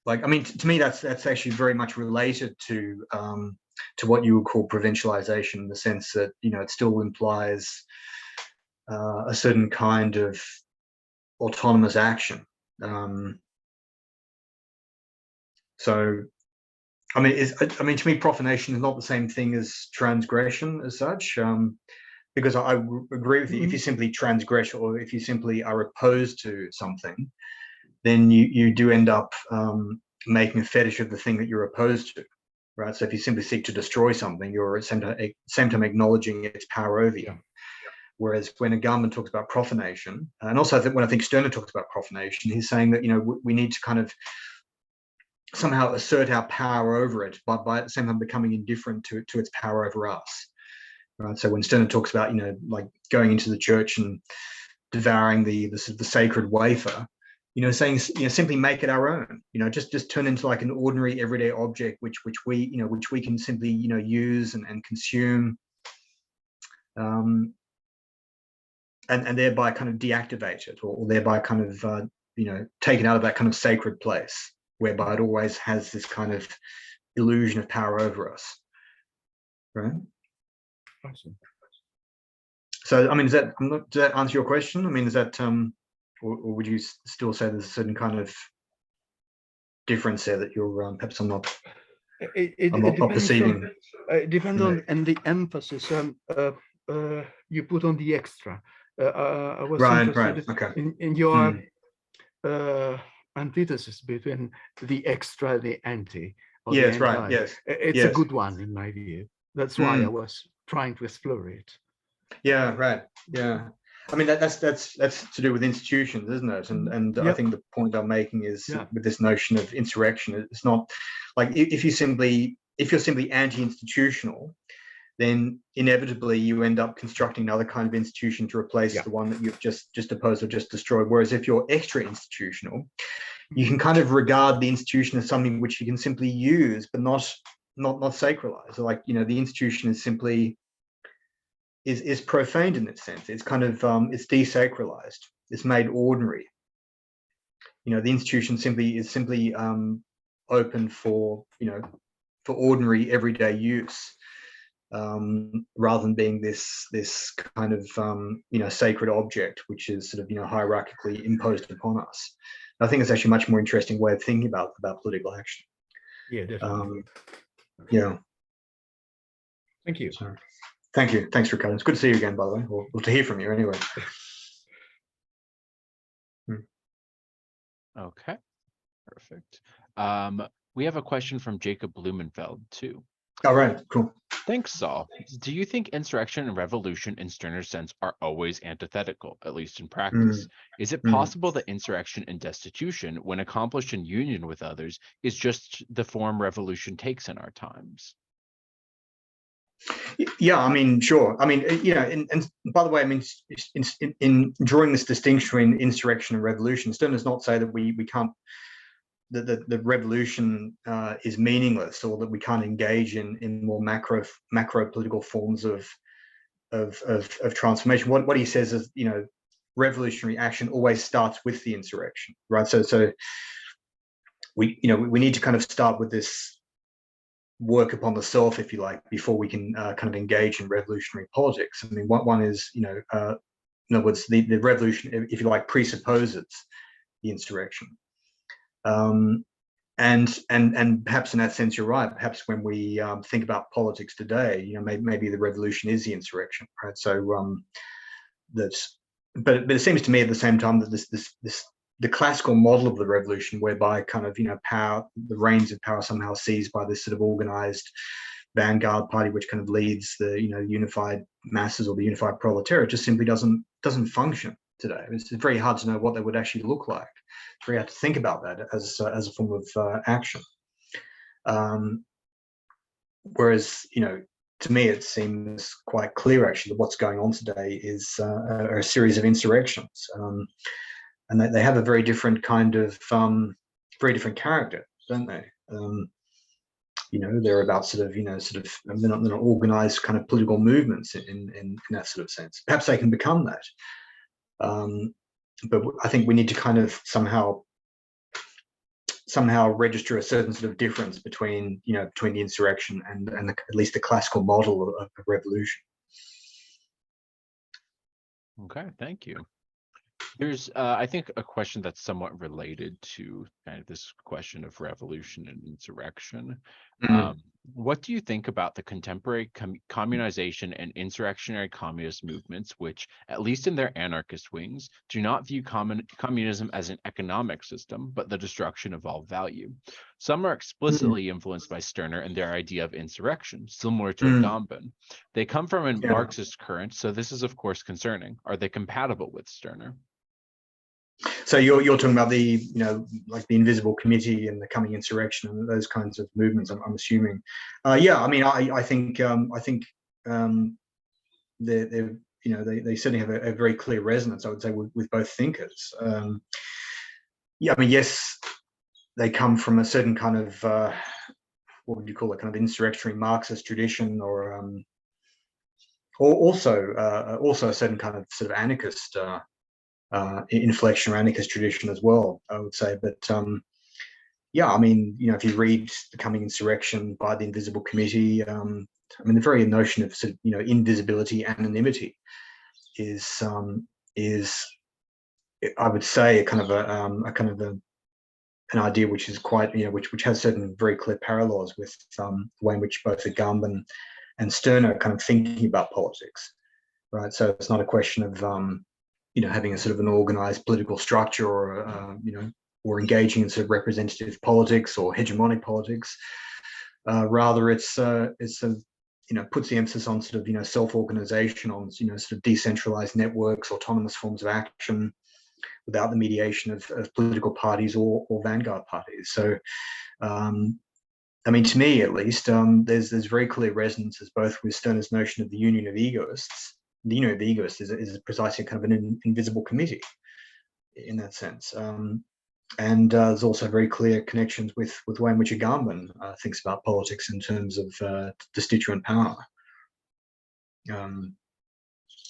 like, I mean, to me that's actually very much related to what you would call provincialization, in the sense that it still implies a certain kind of autonomous action. So, I mean, to me, profanation is not the same thing as transgression as such, because I agree with you. If you simply transgress, or if you simply are opposed to something, then you do end up making a fetish of the thing that you're opposed to, right? So if you simply seek to destroy something, you're at the same time acknowledging its power over you. Whereas when Agamben talks about profanation, and also when I think Stirner talks about profanation, he's saying that we need to kind of somehow assert our power over it by at the same time becoming indifferent to its power over us. Right. So when Stirner talks about like going into the church and devouring the sacred wafer, saying simply make it our own. Just turn into like an ordinary everyday object which we can simply use and consume. And thereby kind of deactivate it, or thereby kind of take it out of that kind of sacred place, whereby it always has this kind of illusion of power over us, right? Awesome. So, I mean, does that answer your question? I mean, is that or would you still say there's a certain kind of difference there that you're perhaps I'm not perceiving? It depends on the emphasis you put on the extra. I was interested okay. in your antithesis between the extra and the anti. Yes, right. Yes, it's a good one in my view. That's why I was trying to explore it. Yeah, right. Yeah, I mean that's to do with institutions, isn't it? And I think the point I'm making is with this notion of insurrection, it's not like if you're simply anti-institutional, then inevitably you end up constructing another kind of institution to replace the one that you've just opposed or just destroyed. Whereas if you're extra institutional, you can kind of regard the institution as something which you can simply use, but not sacralize. So like the institution is simply is profaned in that sense. It's kind of it's desacralized. It's made ordinary. The institution is simply open for for ordinary everyday use. Rather than being this kind of sacred object which is sort of hierarchically imposed upon us. I think it's actually a much more interesting way of thinking about political action. Yeah, definitely. Yeah. Thank you. So, thank you. Thanks, Ricardo. It's good to see you again, by the way, or to hear from you anyway. Okay, perfect. We have a question from Jacob Blumenfeld too. All right, cool. Thanks, Saul. Do you think insurrection and revolution in Stirner's sense are always antithetical, at least in practice? Is it possible that insurrection and destitution, when accomplished in union with others, is just the form revolution takes in our times? Yeah, I mean, sure. I mean, you know, and by the way, I mean, in drawing this distinction between insurrection and revolution, Stirner does not say that we can't, that the revolution is meaningless, or that we can't engage in more macro political forms of transformation. What he says is, you know, revolutionary action always starts with the insurrection, right? So we need to kind of start with this work upon the self, if you like, before we can kind of engage in revolutionary politics. I mean, one is, you know, in other words, the revolution, if you like, presupposes the insurrection. And perhaps in that sense, you're right. Perhaps when we think about politics today, you know, maybe the revolution is the insurrection, right? So that's, but it seems to me at the same time that the classical model of the revolution, whereby kind of, you know, power, the reins of power somehow seized by this sort of organized vanguard party, which kind of leads the, you know, unified masses or the unified proletariat, just simply doesn't function today. It's very hard to know what they would actually look like. It's very hard to think about that as a form of action. Whereas, you know, to me, it seems quite clear actually that what's going on today is a series of insurrections. And they have a very different kind of, very different character, don't they? You know, they're about sort of, you know, they're not organized kind of political movements in that sort of sense. Perhaps they can become that. But I think we need to kind of somehow register a certain sort of difference between, you know, between the insurrection and at least the classical model of revolution. Okay, thank you. There's, I think, a question that's somewhat related to kind of this question of revolution and insurrection. What do you think about the contemporary communization and insurrectionary communist movements, which, at least in their anarchist wings, do not view communism as an economic system, but the destruction of all value? Some are explicitly influenced by Stirner and their idea of insurrection, similar to Agamben. They come from a Marxist current, so this is, of course, concerning. Are they compatible with Stirner? So you're talking about the, you know, like the Invisible Committee and the coming insurrection and those kinds of movements, I'm assuming. Yeah, I mean, I think they're you know, they certainly have a very clear resonance, I would say, with both thinkers. Yeah, I mean, yes, they come from a certain kind of what would you call it, kind of insurrectionary Marxist tradition, or also a certain kind of sort of anarchist inflection or anarchist tradition as well, I would say. But yeah, I mean, you know, if you read The Coming Insurrection by the Invisible Committee, I mean, the very notion of sort of, you know, invisibility, anonymity is I would say a kind of an idea which is quite, you know, which has certain very clear parallels with the way in which both Agamben and Stirner are kind of thinking about politics, right? So it's not a question of you know, having a sort of an organized political structure, or you know, or engaging in sort of representative politics or hegemonic politics. Rather, it's you know, puts the emphasis on sort of, you know, self-organization, on, you know, sort of decentralized networks, autonomous forms of action, without the mediation of political parties or vanguard parties. So, I mean, to me at least, there's very clear resonances both with Stirner's notion of the union of egoists. The union of egoists is precisely kind of an invisible committee in that sense. And there's also very clear connections with the way in which Agamben thinks about politics in terms of destituent power. I mean,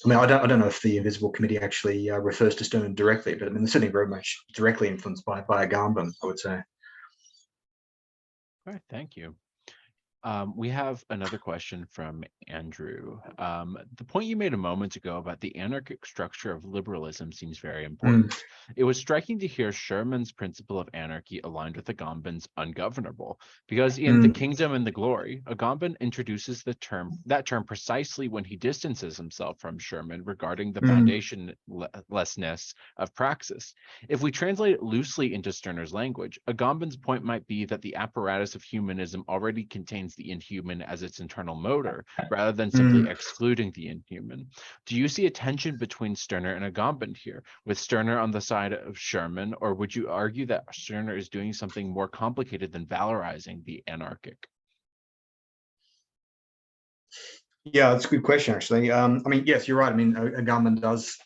I don't know if the Invisible Committee actually refers to Stirner directly, but I mean, they're certainly very much directly influenced by Agamben, I would say. All right, thank you. We have another question from Andrew. The point you made a moment ago about the anarchic structure of liberalism seems very important. It was striking to hear Sherman's principle of anarchy aligned with Agamben's ungovernable, because in The Kingdom and the Glory, Agamben introduces that term precisely when he distances himself from Sherman regarding the foundationlessness of praxis. If we translate it loosely into Stirner's language, Agamben's point might be that the apparatus of humanism already contains the inhuman as its internal motor, rather than simply excluding the inhuman. Do you see a tension between Stirner and Agamben here, with Stirner on the side of Sherman, or would you argue that Stirner is doing something more complicated than valorizing the anarchic? Yeah, that's a good question, actually. I mean, yes, you're right. I mean, Agamben does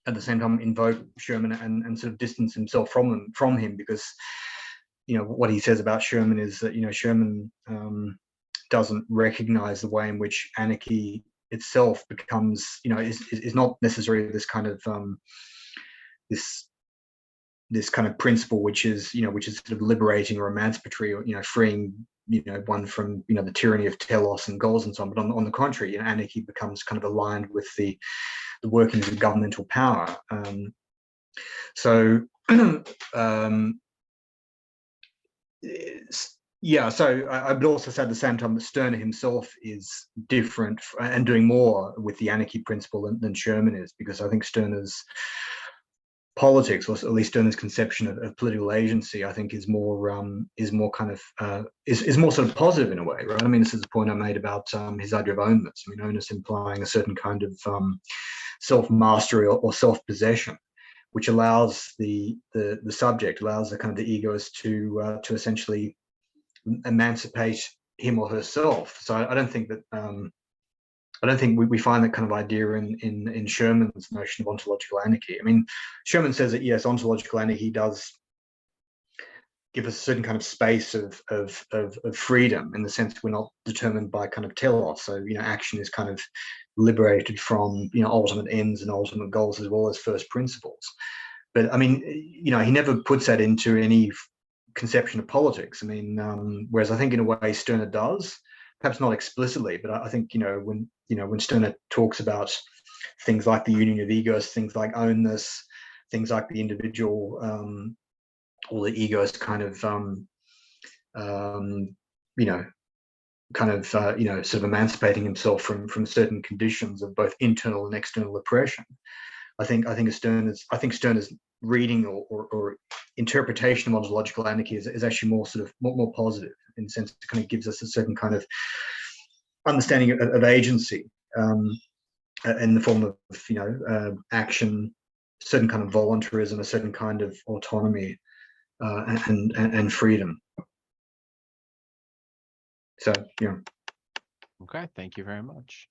at the same time invoke Sherman and sort of distance himself from him, because what he says about Sherman is that Sherman doesn't recognize the way in which anarchy itself becomes is not necessarily this kind of this kind of principle which is sort of liberating or emancipatory, or freeing one from the tyranny of telos and goals and so on. But on the contrary, anarchy becomes kind of aligned with the workings of governmental power. So yeah, so I would also say at the same time that Stirner himself is different and doing more with the anarchy principle than Sherman is, because I think Stirner's politics, or at least Stirner's conception of political agency, I think is more kind of is more sort of positive in a way, right? I mean, this is the point I made about his idea of ownness. I mean, ownness implying a certain kind of self-mastery or self-possession, which allows the subject, allows the kind of the egoist to essentially emancipate him or herself. So I don't think that we find that kind of idea in Sherman's notion of ontological anarchy. I mean, Sherman says that yes, ontological anarchy does give us a certain kind of space of freedom, in the sense we're not determined by kind of telos. So action is kind of liberated from ultimate ends and ultimate goals, as well as first principles. But I mean, he never puts that into any conception of politics. I mean, whereas I think in a way Stirner does, perhaps not explicitly, but I think when Stirner talks about things like the union of egos, things like ownness, things like the individual or the egoist kind of sort of emancipating himself from certain conditions of both internal and external oppression. I think Stirner's reading or interpretation of ontological anarchy is actually more positive, in the sense it kind of gives us a certain kind of understanding of agency in the form of action, certain kind of voluntarism, a certain kind of autonomy and freedom. So yeah. Okay, thank you very much.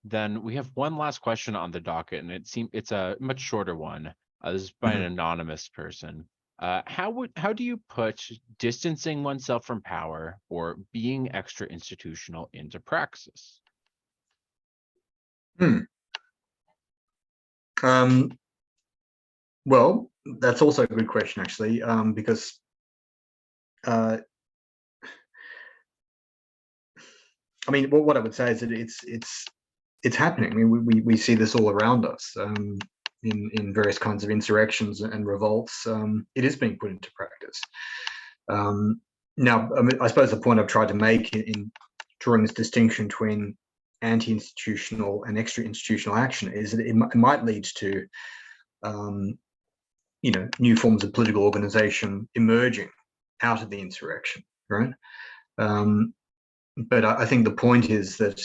Then we have one last question on the docket, and it's a much shorter one. This is by an anonymous person. How do you put distancing oneself from power or being extra institutional into praxis? Well, that's also a good question, actually, because I mean, what I would say is that it's happening. I mean, we see this all around us in various kinds of insurrections and revolts. It is being put into practice. Now, I mean, I suppose the point I've tried to make in drawing this distinction between anti-institutional and extra-institutional action is that it might lead to new forms of political organization emerging out of the insurrection, right? But I think the point is that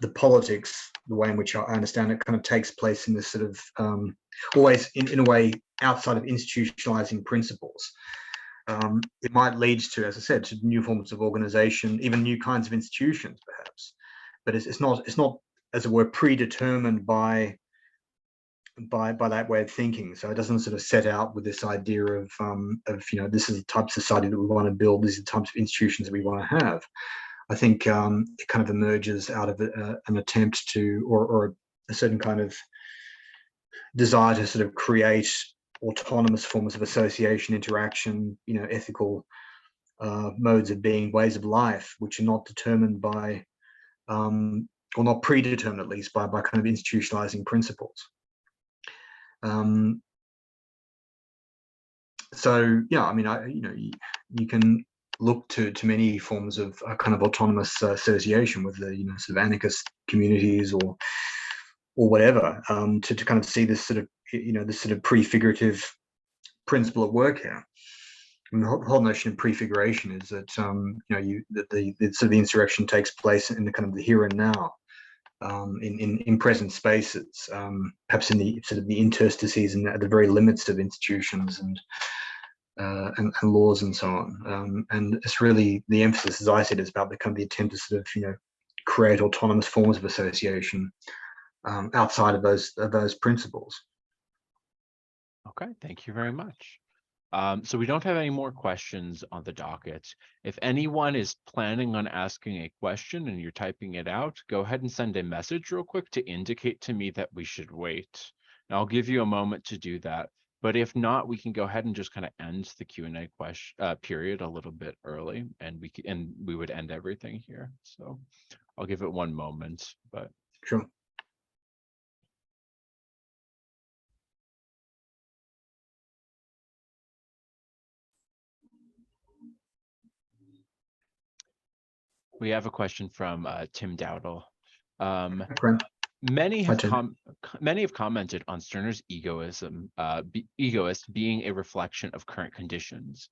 the politics, the way in which I understand it, kind of takes place in this sort of always in a way outside of institutionalizing principles. It might lead to, as I said, to new forms of organization, even new kinds of institutions, perhaps. But it's not, as it were, predetermined by that way of thinking. So it doesn't sort of set out with this idea of this is the type of society that we want to build, these are the types of institutions that we want to have. I think it kind of emerges out of an attempt to, or a certain kind of desire to sort of create autonomous forms of association, interaction, ethical modes of being, ways of life, which are not determined by, or not predetermined at least by kind of institutionalizing principles. So yeah, I mean, you can look to many forms of kind of autonomous association with the sort of anarchist communities or whatever, to kind of see this sort of this sort of prefigurative principle at work here. And the whole notion of prefiguration is that that the sort of the insurrection takes place in the kind of the here and now, in present spaces, perhaps in the sort of the interstices and at the very limits of institutions and laws and so on. And it's really the emphasis, as I said, is about the kind of the attempt to sort of create autonomous forms of association outside of those principles. Okay, thank you very much. So we don't have any more questions on the docket. If anyone is planning on asking a question and you're typing it out, go ahead and send a message real quick to indicate to me that we should wait. And I'll give you a moment to do that. But if not, we can go ahead and just kind of end the Q&A period a little bit early, and we would end everything here. So I'll give it one moment, but sure. we have a question from Tim Dowdle. Many have commented on Stirner's egoist being a reflection of current conditions.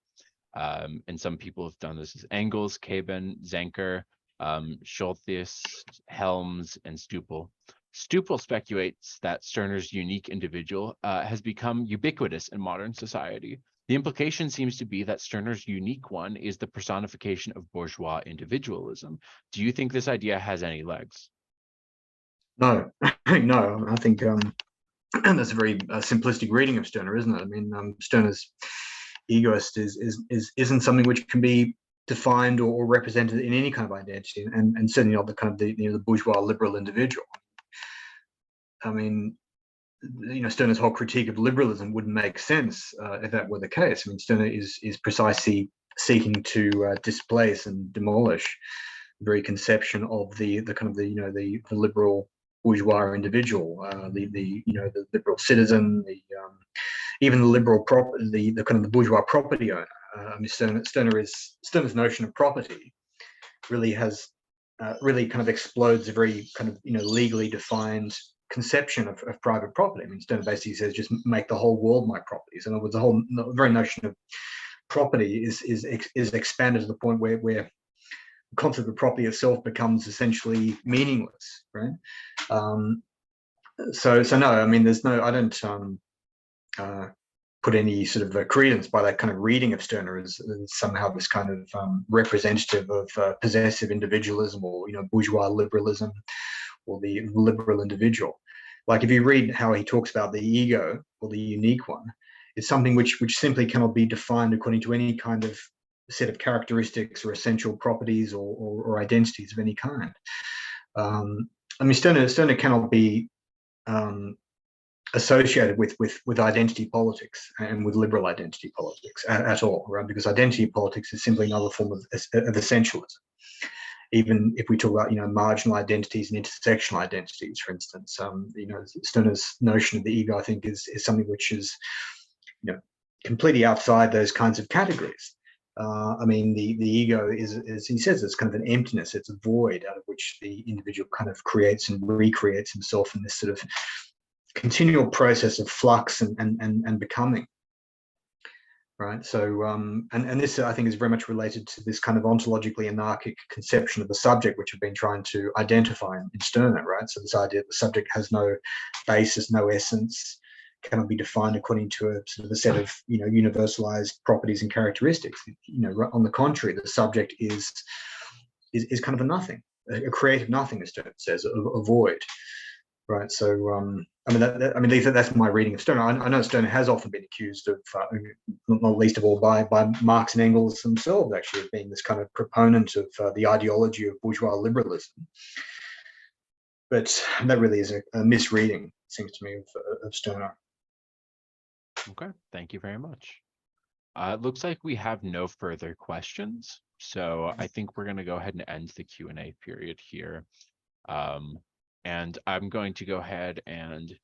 And some people have done this as Engels, Caben, Zenker, Schultheis, Helms, and Stupel. Stupel speculates that Stirner's unique individual has become ubiquitous in modern society. The implication seems to be that Stirner's unique one is the personification of bourgeois individualism. Do you think this idea has any legs? No, no. I think that's a very simplistic reading of Stirner, isn't it? I mean, Stirner's egoist isn't something which can be defined or represented in any kind of identity, and certainly not the kind of the bourgeois liberal individual. I mean, Stirner's whole critique of liberalism wouldn't make sense if that were the case. I mean, Stirner is precisely seeking to displace and demolish the very conception of the kind of the liberal bourgeois individual, the liberal citizen, even the liberal property, the kind of the bourgeois property owner. I mean, Stirner's notion of property really has really kind of explodes a very kind of legally defined conception of private property. I mean, Stirner basically says just make the whole world my property. So in other words, the very notion of property is expanded to the point where the concept of property itself becomes essentially meaningless, right? So no, I mean, I don't put any sort of credence by that kind of reading of Stirner as somehow this kind of representative of possessive individualism or bourgeois liberalism or the liberal individual. Like if you read how he talks about the ego or the unique one, it's something which simply cannot be defined according to any kind of set of characteristics or essential properties or identities of any kind. I mean, Stirner cannot be associated with identity politics and with liberal identity politics at all, right? Because identity politics is simply another form of essentialism. Even if we talk about marginal identities and intersectional identities, for instance, Stirner's notion of the ego, I think, is something which is completely outside those kinds of categories. I mean, the ego is, as he says, it's kind of an emptiness. It's a void out of which the individual kind of creates and recreates himself in this sort of continual process of flux and becoming. Right. So, and this, I think, is very much related to this kind of ontologically anarchic conception of the subject, which we've been trying to identify in Stirner, right? So this idea that the subject has no basis, no essence, cannot be defined according to a sort of a set of universalized properties and characteristics. On the contrary, the subject is kind of a nothing, a creative nothing, as Stirner says, a void. Right. So, I mean, that's my reading of Stirner. I know Stirner has often been accused of, not least of all by Marx and Engels themselves, actually, of being this kind of proponent of the ideology of bourgeois liberalism. But that really is a misreading, it seems to me, of Stirner. Okay, thank you very much. It looks like we have no further questions. So I think we're going to go ahead and end the Q&A period here. And I'm going to go ahead and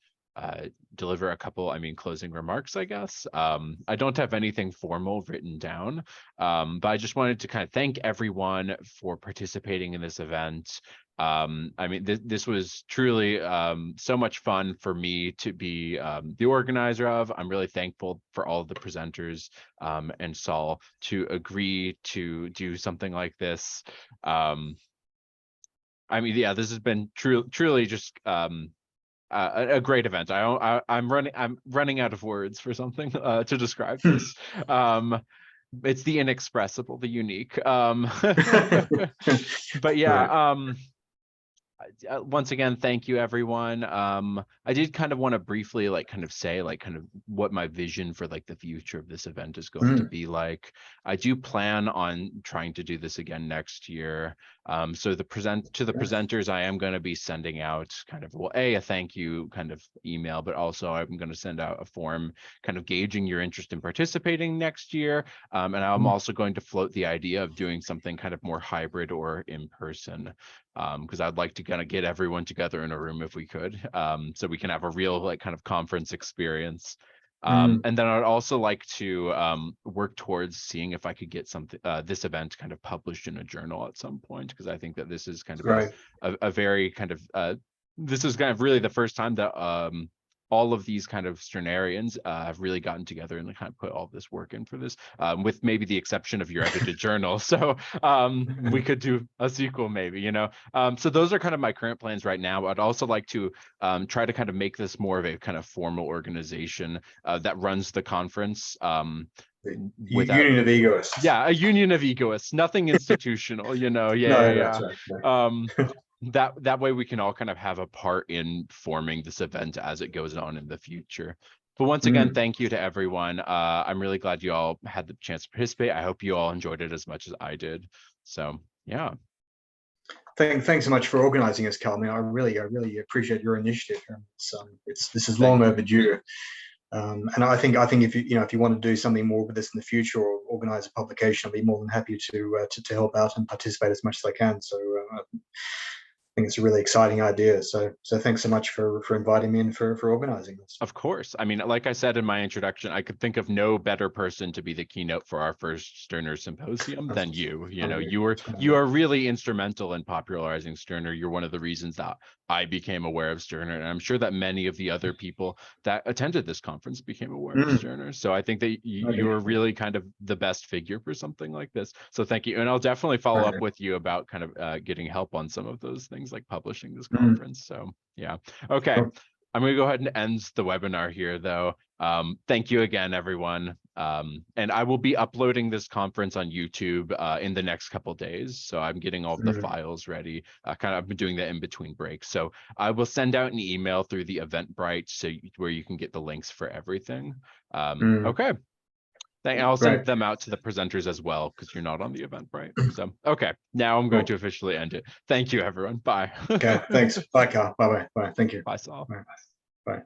deliver a couple, closing remarks, I guess. I don't have anything formal written down, but I just wanted to kind of thank everyone for participating in this event. This was truly so much fun for me to be the organizer of. I'm really thankful for all of the presenters and Saul to agree to do something like this. Yeah, this has been truly just a great event. I'm running out of words for something to describe this. It's the inexpressible, the unique. But yeah, once again, thank you, everyone. I did kind of want to briefly say what my vision for the future of this event is going to be like. I do plan on trying to do this again next year. So the presenters, I am going to be sending out a thank you email, but also I'm going to send out a form gauging your interest in participating next year. And I'm also going to float the idea of doing something more hybrid or in person, because I'd like to get everyone together in a room if we could, so we can have a real conference experience. And then I'd also like to work towards seeing if I could get something this event published in a journal at some point, because I think that this is a very this is really the first time that all of these Stirnerians have really gotten together and put all this work in for this, with maybe the exception of your edited journal. So we could do a sequel maybe, so those are my current plans right now. I'd also like to try to make this more of a formal organization that runs the conference. Union of egoists. Yeah, a union of egoists, nothing institutional, Yeah. That's right. That way we can all have a part in forming this event as it goes on in the future. But once again, thank you to everyone. I'm really glad you all had the chance to participate. I hope you all enjoyed it as much as I did. So yeah. Thanks so much for organizing us, Carl. I really appreciate your initiative. This is long overdue. And I think if you want to do something more with this in the future or organize a publication, I'll be more than happy to help out and participate as much as I can. So I think it's a really exciting idea. So thanks so much for inviting me and for organizing this. Of course. Like I said in my introduction, I could think of no better person to be the keynote for our first Stirner Symposium than you. You are really instrumental in popularizing Stirner. You're one of the reasons that I became aware of Stirner, and I'm sure that many of the other people that attended this conference became aware of Stirner. So I think that you are really the best figure for something like this. So thank you, and I'll definitely follow up with you about getting help on some of those things, like publishing this conference. So yeah, okay. Cool. I'm going to go ahead and end the webinar here, though. Thank you again, everyone. And I will be uploading this conference on YouTube in the next couple days. So I'm getting all the files ready. I've been doing that in between breaks. So I will send out an email through the Eventbrite where you can get the links for everything. Okay. I'll send them out to the presenters as well, because you're not on the Eventbrite. So, okay. Now I'm going to officially end it. Thank you, everyone. Bye. Okay. Thanks. Bye, Carl. Bye-bye. Bye. Thank you. Bye, Saul. Bye. Bye.